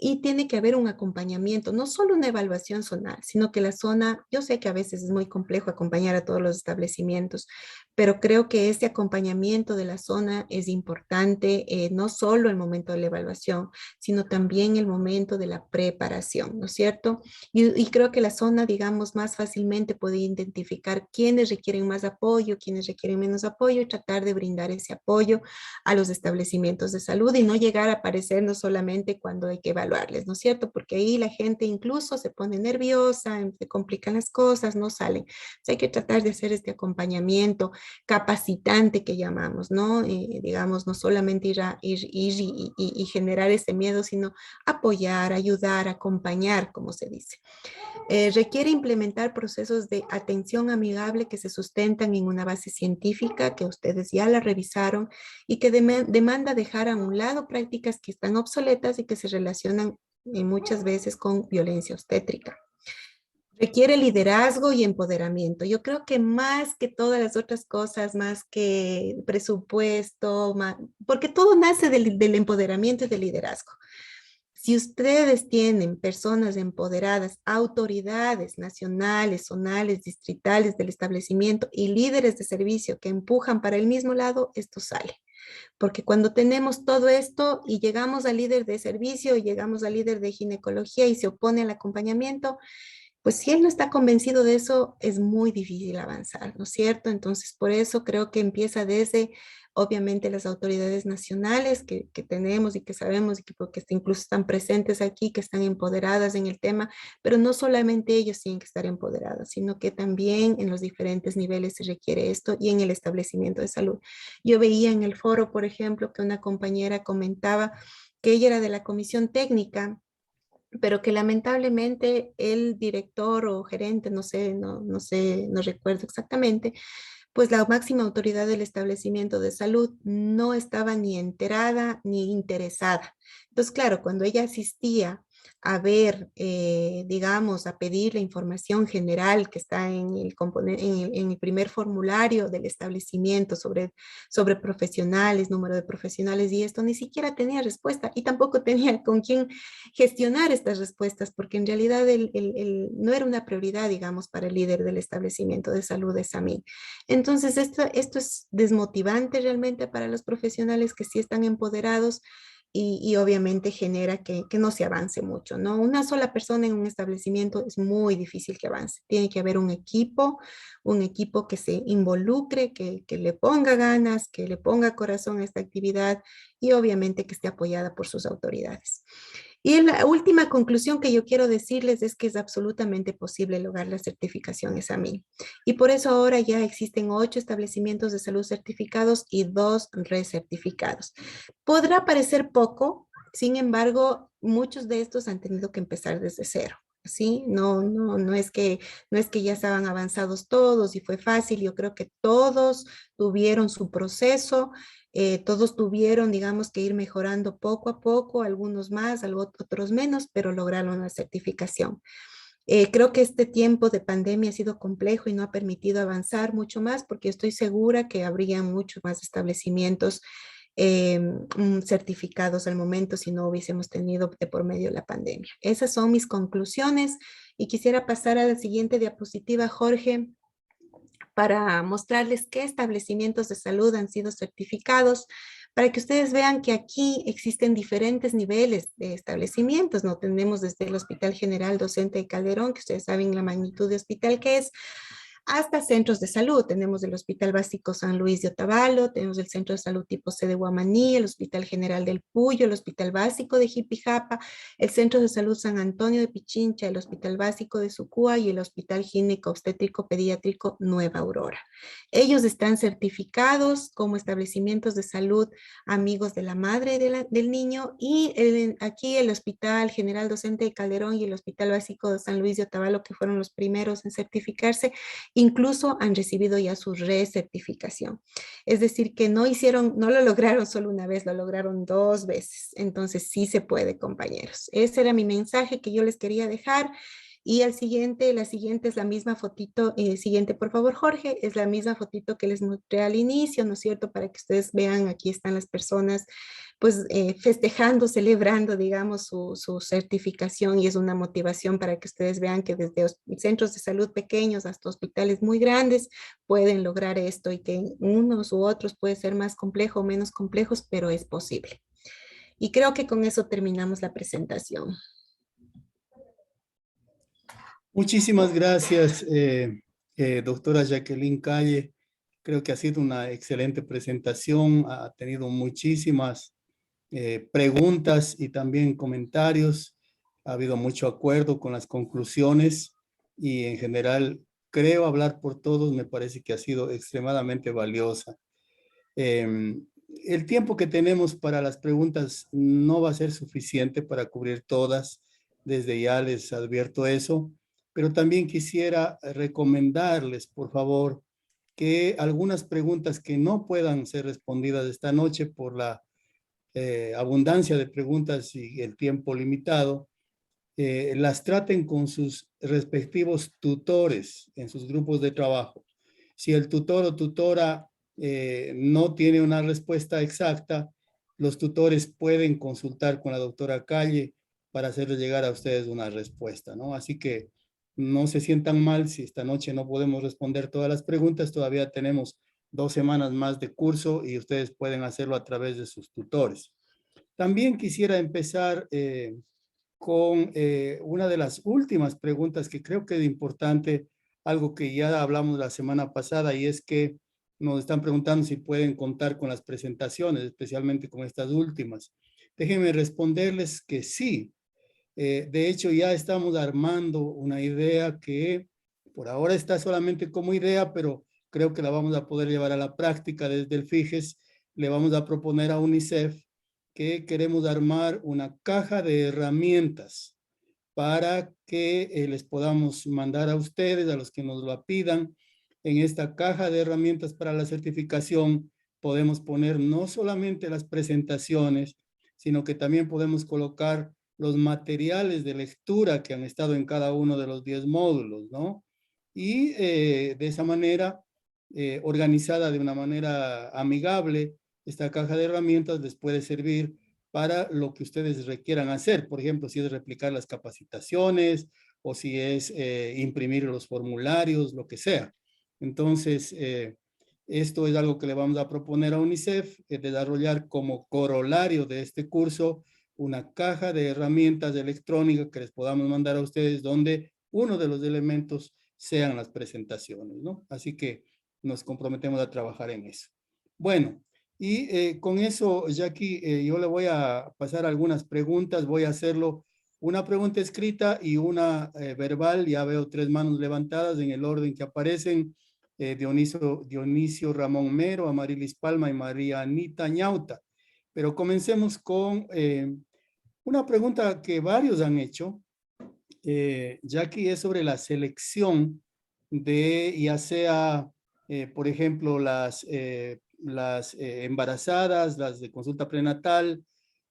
y tiene que haber un acompañamiento, no solo una evaluación zonal, sino que la zona, yo sé que a veces es muy complejo acompañar a todos los establecimientos, pero creo que este acompañamiento de la zona es importante, no solo el momento de la evaluación, sino también el momento de la preparación, ¿no es cierto? Y creo que la zona, digamos, más fácilmente puede identificar quiénes requieren más apoyo, quiénes requieren menos apoyo y tratar de brindar ese apoyo a los establecimientos de salud y no llegar a aparecernos solamente cuando hay que evaluarles, ¿no es cierto? Porque ahí la gente incluso se pone nerviosa, se complican las cosas, no salen. Entonces hay que tratar de hacer este acompañamiento capacitante que llamamos, ¿no? Digamos, no solamente ir y generar ese miedo, sino apoyar, ayudar, acompañar, como se dice. Requiere implementar procesos de atención amigable que se sustentan en una base científica que ustedes ya la revisaron y que demanda dejar a un lado prácticas que están obsoletas y que se relacionan muchas veces con violencia obstétrica. Requiere liderazgo y empoderamiento. Yo creo que más que todas las otras cosas, más que presupuesto, porque todo nace del empoderamiento y del liderazgo. Si ustedes tienen personas empoderadas, autoridades nacionales, zonales, distritales del establecimiento y líderes de servicio que empujan para el mismo lado, esto sale. Porque cuando tenemos todo esto y llegamos al líder de servicio y llegamos al líder de ginecología y se opone al acompañamiento, pues si él no está convencido de eso, es muy difícil avanzar, ¿no es cierto? Entonces, por eso creo que empieza desde, obviamente, las autoridades nacionales que tenemos y que sabemos y que porque incluso están presentes aquí, que están empoderadas en el tema, pero no solamente ellos tienen que estar empoderados, sino que también en los diferentes niveles se requiere esto y en el establecimiento de salud. Yo veía en el foro, por ejemplo, que una compañera comentaba que ella era de la comisión técnica pero que lamentablemente el director o gerente, no sé, no sé, no recuerdo exactamente, pues la máxima autoridad del establecimiento de salud no estaba ni enterada ni interesada. Entonces, claro, cuando ella asistía a ver, digamos, a pedir la información general que está en en el primer formulario del establecimiento sobre profesionales, número de profesionales y esto, ni siquiera tenía respuesta y tampoco tenía con quién gestionar estas respuestas, porque en realidad no era una prioridad, digamos, para el líder del establecimiento de salud de SAMI. Entonces, esto es desmotivante realmente para los profesionales que sí están empoderados y obviamente genera que no se avance mucho, ¿no? Una sola persona en un establecimiento es muy difícil que avance. Tiene que haber un equipo que se involucre, que le ponga ganas, que le ponga corazón a esta actividad y obviamente que esté apoyada por sus autoridades. Y la última conclusión que yo quiero decirles es que es absolutamente posible lograr la certificación ESAMI. Y por eso ahora ya existen 8 establecimientos de salud certificados y 2 recertificados. Podrá parecer poco, sin embargo, muchos de estos han tenido que empezar desde cero. ¿sí? No es que ya estaban avanzados todos y fue fácil. Yo creo que todos tuvieron su proceso, todos tuvieron, digamos, que ir mejorando poco a poco, algunos más, otros menos, pero lograron la certificación. Creo que este tiempo de pandemia ha sido complejo y no ha permitido avanzar mucho más porque estoy segura que habría muchos más establecimientos certificados al momento si no hubiésemos tenido de por medio la pandemia. Esas son mis conclusiones y quisiera pasar a la siguiente diapositiva, Jorge, para mostrarles qué establecimientos de salud han sido certificados, para que ustedes vean que aquí existen diferentes niveles de establecimientos. No tenemos desde el Hospital General Docente de Calderón, que ustedes saben la magnitud de hospital que es, hasta centros de salud. Tenemos el Hospital Básico San Luis de Otavalo, tenemos el Centro de Salud tipo C de Guamaní, el Hospital General del Puyo, el Hospital Básico de Jipijapa, el Centro de Salud San Antonio de Pichincha, el Hospital Básico de Sucúa y el Hospital Gineco Obstétrico Pediátrico Nueva Aurora. Ellos están certificados como establecimientos de salud amigos de la madre del niño y aquí el Hospital General Docente de Calderón y el Hospital Básico de San Luis de Otavalo, que fueron los primeros en certificarse, incluso han recibido ya su recertificación. Es decir, que no lo lograron solo una vez, lo lograron 2 veces. Entonces sí se puede, compañeros. Ese era mi mensaje que yo les quería dejar. Y la siguiente es la misma fotito, siguiente por favor Jorge, es la misma fotito que les mostré al inicio, ¿no es cierto? Para que ustedes vean, aquí están las personas pues festejando, celebrando, digamos, su certificación y es una motivación para que ustedes vean que desde centros de salud pequeños hasta hospitales muy grandes pueden lograr esto y que en unos u otros puede ser más complejo o menos complejos, pero es posible. Y creo que con eso terminamos la presentación. Muchísimas gracias, doctora Jacqueline Calle. Creo que ha sido una excelente presentación, ha tenido muchísimas preguntas y también comentarios. Ha habido mucho acuerdo con las conclusiones y en general creo hablar por todos, me parece que ha sido extremadamente valiosa. El tiempo que tenemos para las preguntas no va a ser suficiente para cubrir todas, desde ya les advierto eso, pero también quisiera recomendarles, por favor, que algunas preguntas que no puedan ser respondidas esta noche por la abundancia de preguntas y el tiempo limitado, las traten con sus respectivos tutores en sus grupos de trabajo. Si el tutor o tutora no tiene una respuesta exacta, los tutores pueden consultar con la doctora Calle para hacerles llegar a ustedes una respuesta, ¿no? Así que no se sientan mal si esta noche no podemos responder todas las preguntas, todavía tenemos 2 semanas más de curso y ustedes pueden hacerlo a través de sus tutores. También quisiera empezar con una de las últimas preguntas que creo que es importante, algo que ya hablamos la semana pasada, y es que nos están preguntando si pueden contar con las presentaciones, especialmente con estas últimas. Déjenme responderles que sí. De hecho, ya estamos armando una idea que por ahora está solamente como idea, pero creo que la vamos a poder llevar a la práctica desde el FIGES. Le vamos a proponer a UNICEF que queremos armar una caja de herramientas para que les podamos mandar a ustedes, a los que nos lo pidan. En esta caja de herramientas para la certificación podemos poner no solamente las presentaciones, sino que también podemos colocar los materiales de lectura que han estado en cada uno de los 10 módulos, ¿no? Y de esa manera, organizada de una manera amigable, esta caja de herramientas les puede servir para lo que ustedes requieran hacer. Por ejemplo, si es replicar las capacitaciones o si es imprimir los formularios, lo que sea. Entonces, esto es algo que le vamos a proponer a UNICEF, desarrollar como corolario de este curso una caja de herramientas electrónicas que les podamos mandar a ustedes donde uno de los elementos sean las presentaciones, ¿no? Así que nos comprometemos a trabajar en eso. Bueno, y con eso, Jackie, yo le voy a pasar algunas preguntas. Voy a hacerlo una pregunta escrita y una verbal. Ya veo 3 manos levantadas en el orden que aparecen. Dionisio Ramón Mero, Amarilis Palma y María Anita Ñauta. Pero comencemos con una pregunta que varios han hecho Jackie, es sobre la selección de, ya sea, por ejemplo, las embarazadas, las de consulta prenatal,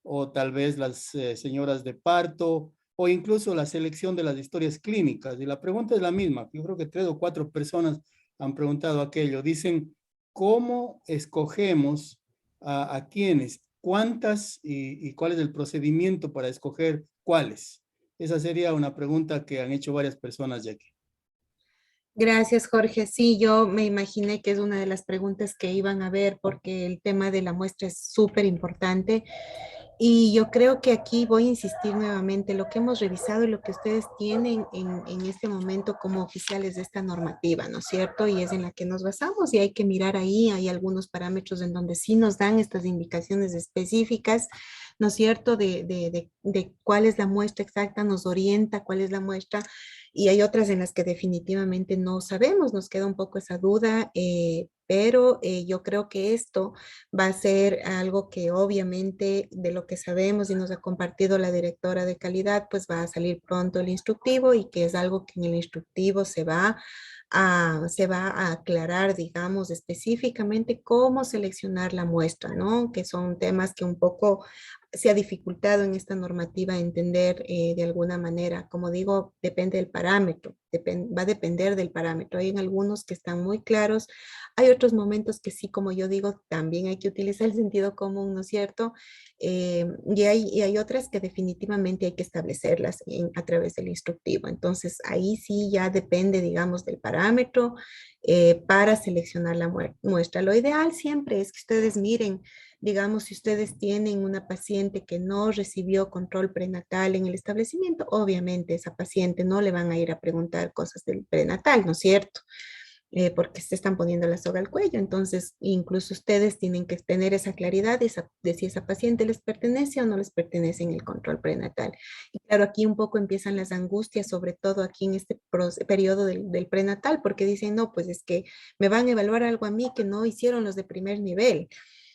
o tal vez las señoras de parto, o incluso la selección de las historias clínicas. Y la pregunta es la misma. Yo creo que 3 o 4 personas han preguntado aquello. Dicen, ¿cómo escogemos a quiénes? ¿Cuántas y cuál es el procedimiento para escoger cuáles? Esa sería una pregunta que han hecho varias personas, Jackie. Gracias, Jorge. Sí, yo me imaginé que es una de las preguntas que iban a ver porque el tema de la muestra es súper importante. Y yo creo que aquí voy a insistir nuevamente, lo que hemos revisado y lo que ustedes tienen en este momento como oficiales de esta normativa, ¿no es cierto? Y es en la que nos basamos y hay que mirar ahí, hay algunos parámetros en donde sí nos dan estas indicaciones específicas, ¿no es cierto? De cuál es la muestra exacta, nos orienta cuál es la muestra y hay otras en las que definitivamente no sabemos, nos queda un poco esa duda, pero yo creo que esto va a ser algo que obviamente de lo que sabemos y nos ha compartido la directora de calidad, pues va a salir pronto el instructivo y que es algo que en el instructivo se va a aclarar, digamos, específicamente cómo seleccionar la muestra, ¿no? Que son temas que un poco se ha dificultado en esta normativa entender de alguna manera. Como digo, depende del parámetro, va a depender del parámetro. Hay en algunos que están muy claros, hay otros momentos que sí, como yo digo, también hay que utilizar el sentido común, ¿no es cierto? Y hay otras que definitivamente hay que establecerlas a través del instructivo. Entonces, ahí sí ya depende, digamos, del parámetro para seleccionar la muestra. Lo ideal siempre es que ustedes miren, digamos, si ustedes tienen una paciente que no recibió control prenatal en el establecimiento, obviamente esa paciente no le van a ir a preguntar cosas del prenatal, ¿no es cierto? Porque se están poniendo la soga al cuello. Entonces, incluso ustedes tienen que tener esa claridad de si esa paciente les pertenece o no les pertenece en el control prenatal. Y claro, aquí un poco empiezan las angustias, sobre todo aquí en este periodo del prenatal, porque dicen, no, pues es que me van a evaluar algo a mí que no hicieron los de primer nivel.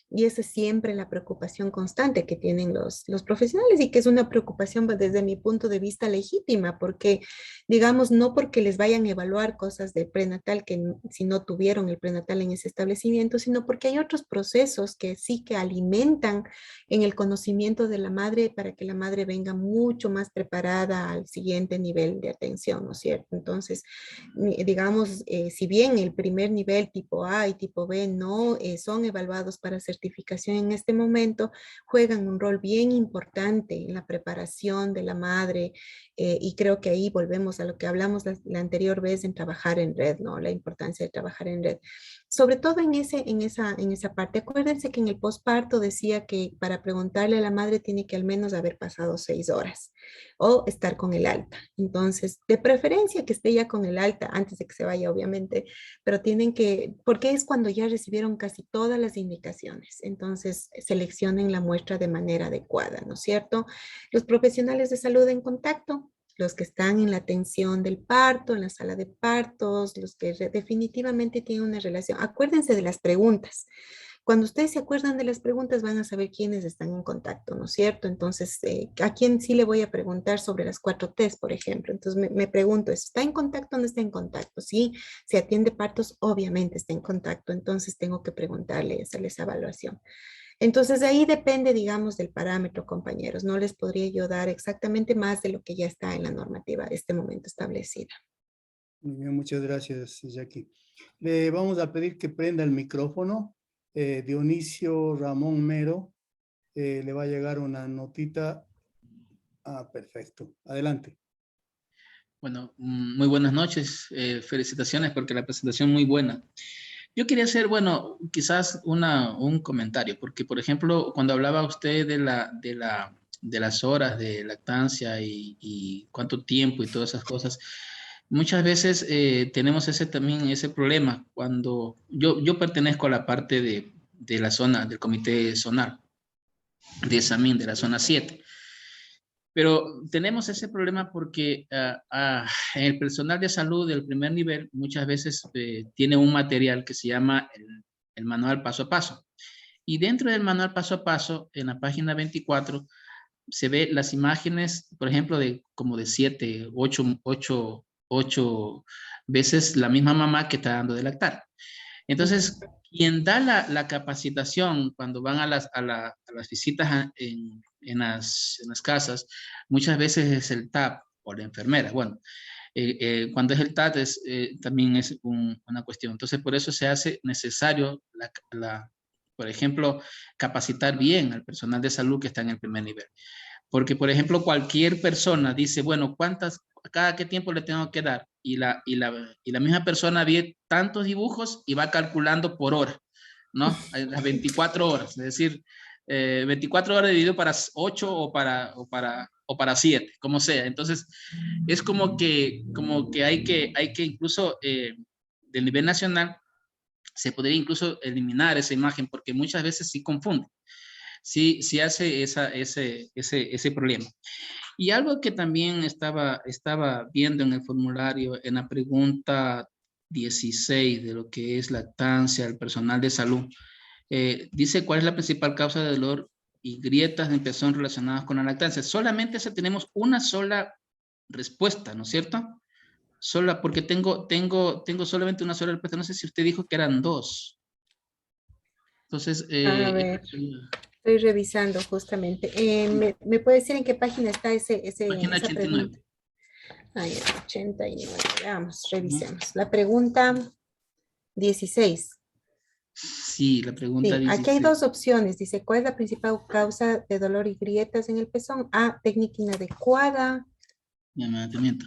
Y esa es siempre la preocupación constante que tienen los profesionales y que es una preocupación pues, desde mi punto de vista legítima, porque digamos, no porque les vayan a evaluar cosas del prenatal que si no tuvieron el prenatal en ese establecimiento, sino porque hay otros procesos que sí que alimentan en el conocimiento de la madre para que la madre venga mucho más preparada al siguiente nivel de atención, ¿no es cierto? Entonces, digamos, si bien el primer nivel tipo A y tipo B no son evaluados para certificación en este momento, juegan un rol bien importante en la preparación de la madre y creo que ahí volvemos a lo que hablamos la anterior vez en trabajar en red, ¿no? La importancia de trabajar en red. Sobre todo en esa parte. Acuérdense que en el posparto decía que para preguntarle a la madre tiene que al menos haber pasado 6 horas o estar con el alta. Entonces, de preferencia que esté ya con el alta antes de que se vaya, obviamente, pero tienen que, porque es cuando ya recibieron casi todas las indicaciones. Entonces, seleccionen la muestra de manera adecuada, ¿no es cierto? Los profesionales de salud en contacto, los que están en la atención del parto, en la sala de partos, los que definitivamente tienen una relación. Acuérdense de las preguntas. Cuando ustedes se acuerdan de las preguntas, van a saber quiénes están en contacto, ¿no es cierto? Entonces, ¿a quién sí le voy a preguntar sobre las 4Ts, por ejemplo? Entonces, me pregunto, ¿está en contacto o no está en contacto? Sí, si atiende partos, obviamente está en contacto. Entonces, tengo que preguntarle, hacerle esa evaluación. Entonces, de ahí depende, digamos, del parámetro, compañeros. No les podría yo dar exactamente más de lo que ya está en la normativa de este momento establecida. Muy bien, muchas gracias, Jackie. Le vamos a pedir que prenda el micrófono. Dionisio Ramón Mero, le va a llegar una notita. Ah, perfecto. Adelante. Bueno, muy buenas noches. Felicitaciones porque la presentación muy buena. Yo quería hacer, bueno, quizás un comentario, porque, por ejemplo, cuando hablaba usted de las horas de lactancia y cuánto tiempo y todas esas cosas, muchas veces tenemos también ese problema. Cuando yo pertenezco a la parte de la zona, del comité zonal, de Examen, de la zona 7. Pero tenemos ese problema porque el personal de salud del primer nivel muchas veces tiene un material que se llama el manual paso a paso. Y dentro del manual paso a paso, en la página 24, se ve las imágenes, por ejemplo, de como de 7, 8 veces la misma mamá que está dando de lactar. Entonces, quien da la capacitación cuando van a las visitas en las casas, muchas veces es el TAP o la enfermera. Bueno, cuando es el TAT también es una cuestión. Entonces, por eso se hace necesario, por ejemplo, capacitar bien al personal de salud que está en el primer nivel. Porque, por ejemplo, cualquier persona dice, bueno, cada qué tiempo le tengo que dar? Y la misma persona ve tantos dibujos y va calculando por hora, ¿no? Las 24 horas, es decir, 24 horas dividido para 8 o para 7, como sea. Entonces, es como que hay que incluso, del nivel nacional, se podría incluso eliminar esa imagen, porque muchas veces sí confunde, sí hace ese problema. Y algo que también estaba viendo en el formulario, en la pregunta 16 de lo que es lactancia al personal de salud, dice cuál es la principal causa de dolor y grietas de pezón relacionadas con la lactancia. Solamente tenemos una sola respuesta, ¿no es cierto? Porque tengo solamente una sola respuesta. No sé si usted dijo que eran dos. Entonces, A ver, estoy revisando justamente. ¿Me puede decir en qué página está página esa 89. pregunta? Ahí, 89. Veamos, revisemos. La pregunta 16. Sí, la pregunta Sí, aquí hay 16. dos opciones. Dice, ¿cuál es la principal causa de dolor y grietas en el pezón? A, técnica inadecuada. Llamamiento.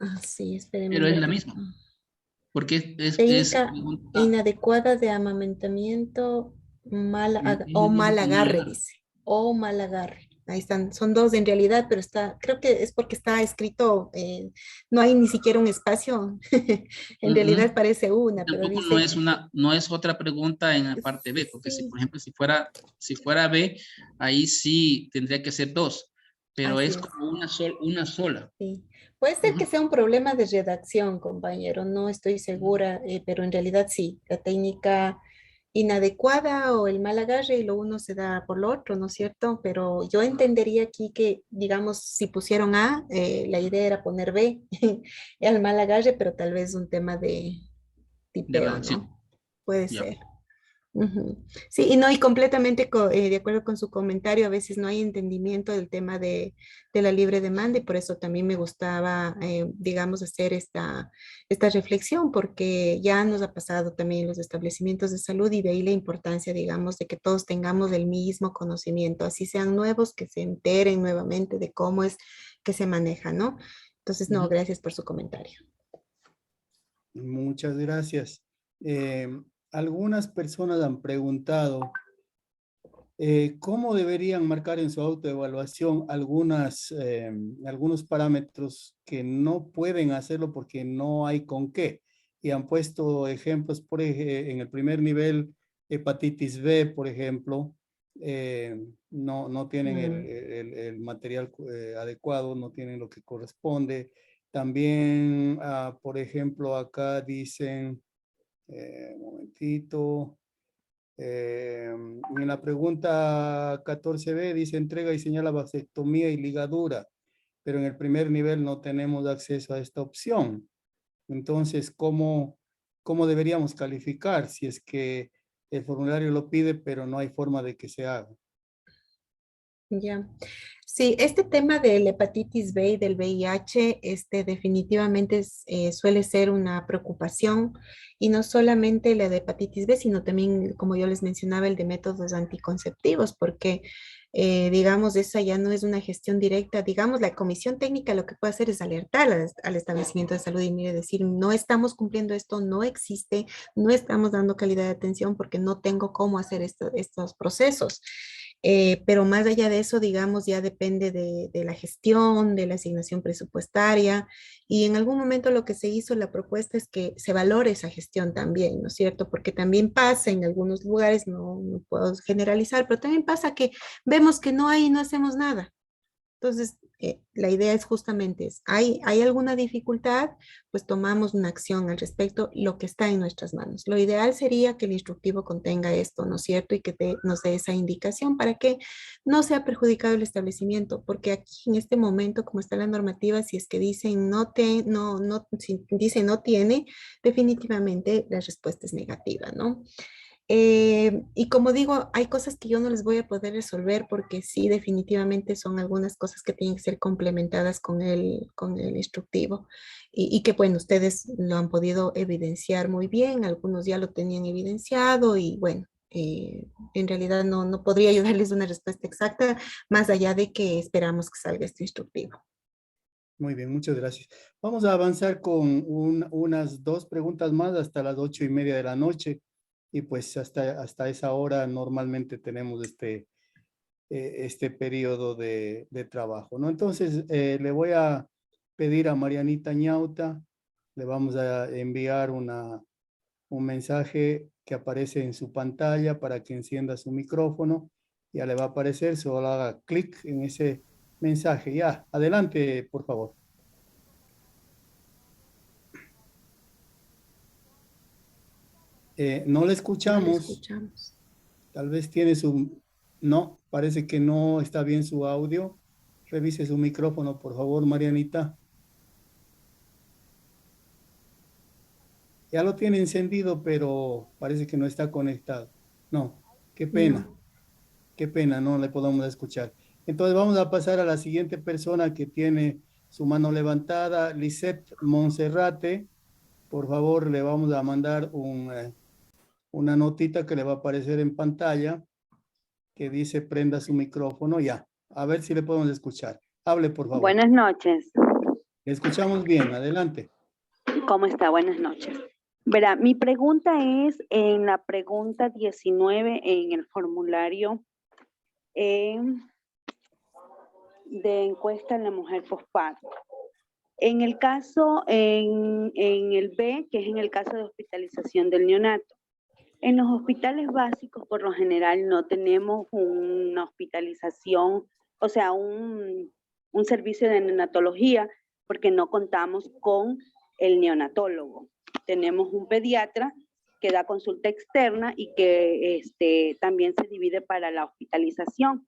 Ah, sí, espéreme. Pero es la misma, porque es Técnica pregunta inadecuada de amamantamiento o mal de mal agarre, agarre. dice. O mal agarre. Ahí están, son dos en realidad, pero creo que es porque está escrito, no hay ni siquiera un espacio. En realidad Ujú. parece una, pero Tampoco no dice, es no es otra pregunta en la parte B, porque si, sí, por ejemplo, si fuera B, ahí sí tendría que ser dos, pero así es es. como una sola. Sí. Puede ser que Ujú, sea un problema de redacción, compañero, no estoy ujú. segura, pero en realidad sí, la técnica inadecuada o el mal agarre y lo uno se da por lo otro, ¿no es cierto? Pero yo entendería aquí que, digamos, si pusieron A, la idea era poner B, el mal agarre, pero tal vez un tema de De tipeo, redacción. ¿no? Puede Ya. ser. Ujú. Sí, y no, y completamente de acuerdo con su comentario, a veces no hay entendimiento del tema de la libre demanda y por eso también me gustaba, digamos, hacer esta reflexión, porque ya nos ha pasado también en los establecimientos de salud y de ahí la importancia, digamos, de que todos tengamos el mismo conocimiento, así sean nuevos, que se enteren nuevamente de cómo es que se maneja, ¿no? Entonces, no, Ujú. gracias por su comentario. Muchas gracias. Algunas personas han preguntado cómo deberían marcar en su autoevaluación algunos parámetros que no pueden hacerlo porque no hay con qué. Y han puesto ejemplos, en el primer nivel, hepatitis B, por ejemplo, no tienen Mm, el material adecuado, no tienen lo que corresponde. También, por ejemplo, acá dicen, un momentito, en la pregunta 14b dice entrega y señala vasectomía y ligadura, pero en el primer nivel no tenemos acceso a esta opción. Entonces, ¿cómo deberíamos calificar si es que el formulario lo pide, pero no hay forma de que se haga? ya. Sí, este tema de la hepatitis B y del VIH, definitivamente suele ser una preocupación y no solamente la de hepatitis B, sino también, como yo les mencionaba, el de métodos anticonceptivos, porque, digamos, esa ya no es una gestión directa. Digamos, la comisión técnica lo que puede hacer es alertar al establecimiento de salud y mire, decir, no estamos cumpliendo esto, no existe, no estamos dando calidad de atención porque no tengo cómo hacer estos procesos. Pero más allá de eso, digamos, ya depende de la gestión, de la asignación presupuestaria y en algún momento lo que se hizo, la propuesta es que se valore esa gestión también, ¿no es cierto? Porque también pasa en algunos lugares, no puedo generalizar, pero también pasa que vemos que no hay y no hacemos nada. Entonces, La idea es justamente, ¿hay alguna dificultad? Pues tomamos una acción al respecto, lo que está en nuestras manos. Lo ideal sería que el instructivo contenga esto, ¿no es cierto? Y que nos dé esa indicación para que no sea perjudicado el establecimiento, porque aquí en este momento, como está la normativa, si es que dicen si dice no tiene, definitivamente la respuesta es negativa, ¿no? Y como digo, hay cosas que yo no les voy a poder resolver porque sí, definitivamente son algunas cosas que tienen que ser complementadas con el instructivo y que, bueno, ustedes lo han podido evidenciar muy bien, algunos ya lo tenían evidenciado y bueno, en realidad no podría ayudarles una respuesta exacta más allá de que esperamos que salga este instructivo. Muy bien, muchas gracias. Vamos a avanzar con unas 2 preguntas más hasta las 8:30 de la noche. Y pues hasta esa hora normalmente tenemos este periodo de trabajo, ¿no? Entonces, le voy a pedir a Marianita Ñauta, le vamos a enviar un mensaje que aparece en su pantalla para que encienda su micrófono. Ya le va a aparecer, solo haga clic en ese mensaje. Ya, adelante, por favor. No le No le escuchamos. escuchamos. Tal vez tiene su... No, parece que no está bien su audio. Revise su micrófono, por favor, Marianita. Ya lo tiene encendido, pero parece que no está conectado. No, No. qué pena, no le podemos escuchar. Entonces vamos a pasar a la siguiente persona que tiene su mano levantada, Lisette Monserrate. Por favor, le vamos a mandar una notita que le va a aparecer en pantalla que dice prenda su micrófono. Ya, a ver si le podemos escuchar. Hable, por favor. Buenas noches. Le escuchamos bien, adelante. ¿Cómo está? Buenas noches. Verá, mi pregunta es en la pregunta 19 en el formulario de encuesta en la mujer posparto. En el caso, en el B, que es en el caso de hospitalización del neonato. En los hospitales básicos, por lo general, no tenemos una hospitalización, o sea, un servicio de neonatología, porque no contamos con el neonatólogo. Tenemos un pediatra que da consulta externa y que también se divide para la hospitalización.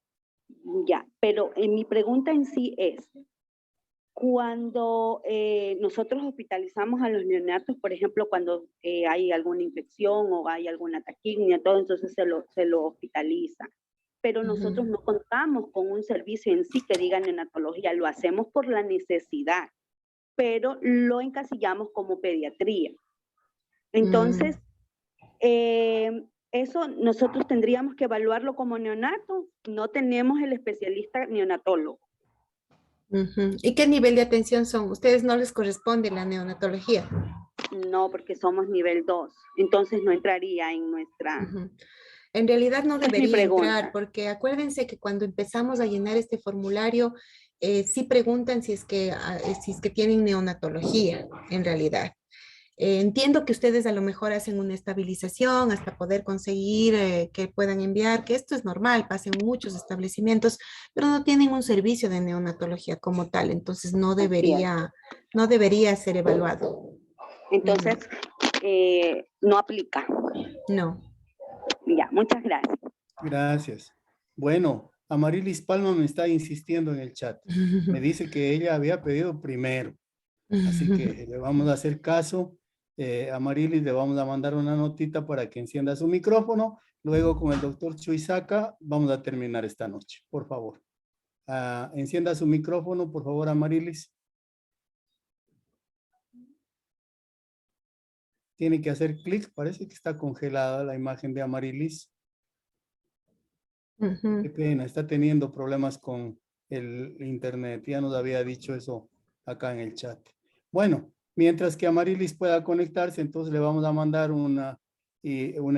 Ya, pero mi pregunta en sí es, cuando nosotros hospitalizamos a los neonatos, por ejemplo, cuando hay alguna infección o hay alguna taquignia, todo, entonces se lo hospitaliza. Pero nosotros no contamos con un servicio en sí que diga neonatología, lo hacemos por la necesidad, pero lo encasillamos como pediatría. Entonces, eso nosotros tendríamos que evaluarlo como neonato, no tenemos el especialista neonatólogo. ¿Y qué nivel de atención son? ¿Ustedes no les corresponde la neonatología? No, porque somos nivel 2, entonces no entraría en nuestra... En realidad no debería entrar, pregunta. porque acuérdense que cuando empezamos a llenar este formulario, sí preguntan si es que tienen neonatología, en realidad. Entiendo que ustedes a lo mejor hacen una estabilización hasta poder conseguir que puedan enviar, que esto es normal, pasa en muchos establecimientos, pero no tienen un servicio de neonatología como tal, entonces no debería ser evaluado. Entonces, no aplica. No. Ya, muchas gracias. Gracias. Bueno, Amarilis Palma me está insistiendo en el chat. Me dice que ella había pedido primero. Así que le vamos a hacer caso. Amarilis, le vamos a mandar una notita para que encienda su micrófono. Luego con el doctor Chuisaca vamos a terminar esta noche, por favor. Encienda su micrófono, por favor, Amarilis. Tiene que hacer clic, parece que está congelada la imagen de Amarilis. Qué pena, está teniendo problemas con el internet. Ya nos había dicho eso acá en el chat. Bueno, mientras que Amarilis pueda conectarse, entonces le vamos a mandar una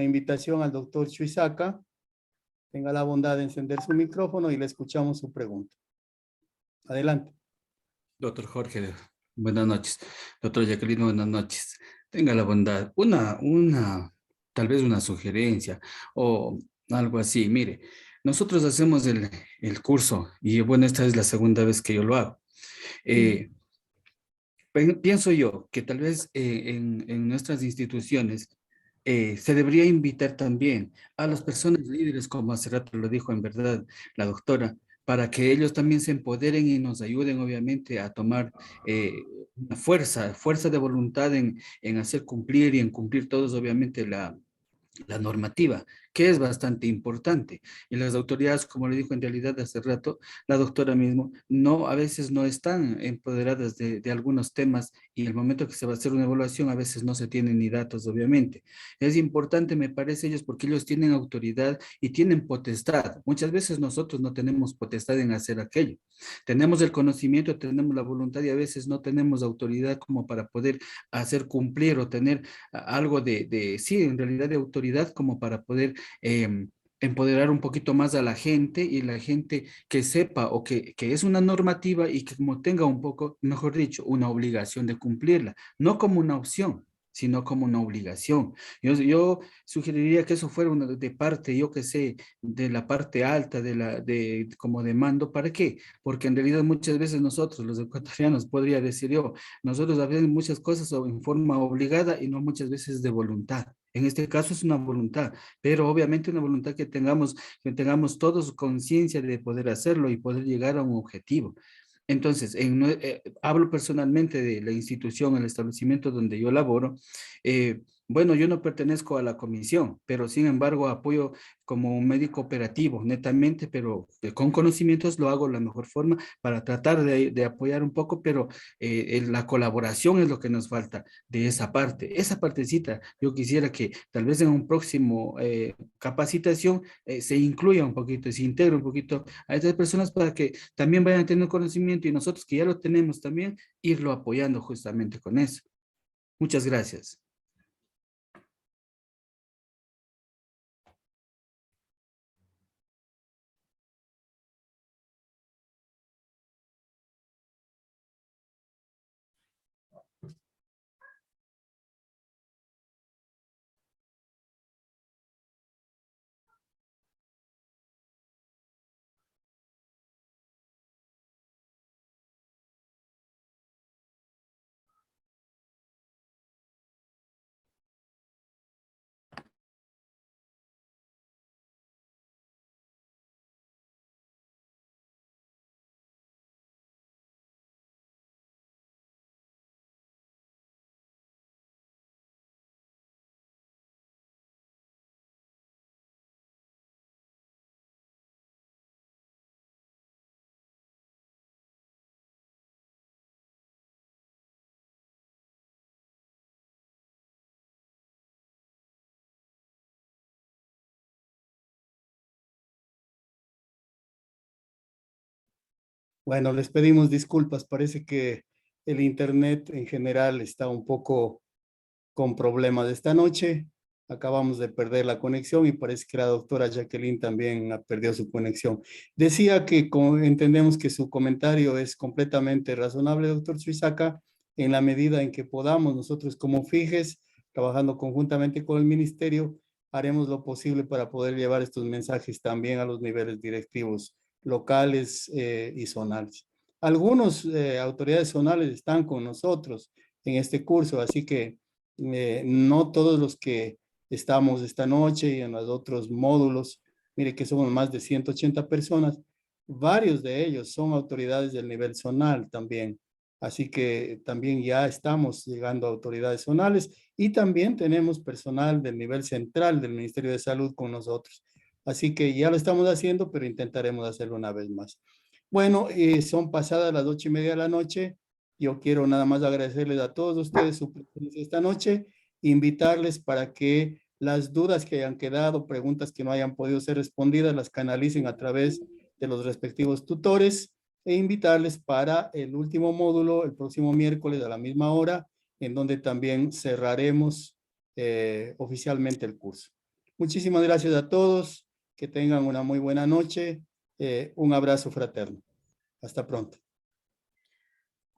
invitación al doctor Chuisaca. Tenga la bondad de encender su micrófono y le escuchamos su pregunta. Adelante. Doctor Jorge, buenas noches. Doctor Jacqueline, buenas noches. Tenga la bondad, tal vez una sugerencia o algo así. Mire, nosotros hacemos el curso y bueno, esta es la segunda vez que yo lo hago. Pienso yo que tal vez en nuestras instituciones se debería invitar también a las personas líderes, como hace rato lo dijo en verdad la doctora, para que ellos también se empoderen y nos ayuden obviamente a tomar una fuerza de voluntad en hacer cumplir y en cumplir todos obviamente la normativa, que es bastante importante. Y las autoridades, como le dijo en realidad hace rato, la doctora mismo, no, a veces no están empoderadas de algunos temas y en el momento que se va a hacer una evaluación, a veces no se tienen ni datos, obviamente. Es importante, me parece, ellos, porque ellos tienen autoridad y tienen potestad. Muchas veces nosotros no tenemos potestad en hacer aquello. Tenemos el conocimiento, tenemos la voluntad y a veces no tenemos autoridad como para poder hacer cumplir o tener algo sí, en realidad de autoridad como para poder empoderar un poquito más a la gente y la gente que sepa o que es una normativa y que como tenga un poco, mejor dicho, una obligación de cumplirla, no como una opción, sino como una obligación. Yo sugeriría que eso fuera una de parte, yo que sé, de la parte alta como de mando. ¿Para qué? Porque en realidad muchas veces nosotros, los ecuatorianos, podría decir yo, nosotros hacemos muchas cosas en forma obligada y no muchas veces de voluntad. En este caso es una voluntad, pero obviamente una voluntad que tengamos todos conciencia de poder hacerlo y poder llegar a un objetivo. Entonces, hablo personalmente de la institución, el establecimiento donde yo laboro. Bueno, yo no pertenezco a la comisión, pero sin embargo apoyo como un médico operativo, netamente, pero con conocimientos lo hago de la mejor forma para tratar de apoyar un poco, pero la colaboración es lo que nos falta de esa parte. Esa partecita, yo quisiera que tal vez en un próximo capacitación se incluya un poquito, se integre un poquito a estas personas para que también vayan teniendo conocimiento y nosotros que ya lo tenemos también, irlo apoyando justamente con eso. Muchas gracias. Bueno, les pedimos disculpas. Parece que el internet en general está un poco con problemas esta noche. Acabamos de perder la conexión y parece que la doctora Jacqueline también perdió su conexión. Decía que entendemos que su comentario es completamente razonable, doctor Suizaca, en la medida en que podamos nosotros como FIGES, trabajando conjuntamente con el ministerio, haremos lo posible para poder llevar estos mensajes también a los niveles directivos locales y zonales. Algunas autoridades zonales están con nosotros en este curso, así que no todos los que estamos esta noche y en los otros módulos, mire que somos más de 180 personas, varios de ellos son autoridades del nivel zonal también. Así que también ya estamos llegando a autoridades zonales y también tenemos personal del nivel central del Ministerio de Salud con nosotros. Así que ya lo estamos haciendo, pero intentaremos hacerlo una vez más. Bueno, son pasadas las 8:30 de la noche. Yo quiero nada más agradecerles a todos ustedes su presencia esta noche, invitarles para que las dudas que hayan quedado, preguntas que no hayan podido ser respondidas, las canalicen a través de los respectivos tutores e invitarles para el último módulo, el próximo miércoles a la misma hora, en donde también cerraremos oficialmente el curso. Muchísimas gracias a todos, que tengan una muy buena noche, un abrazo fraterno. Hasta pronto.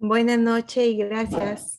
Buenas noches y gracias.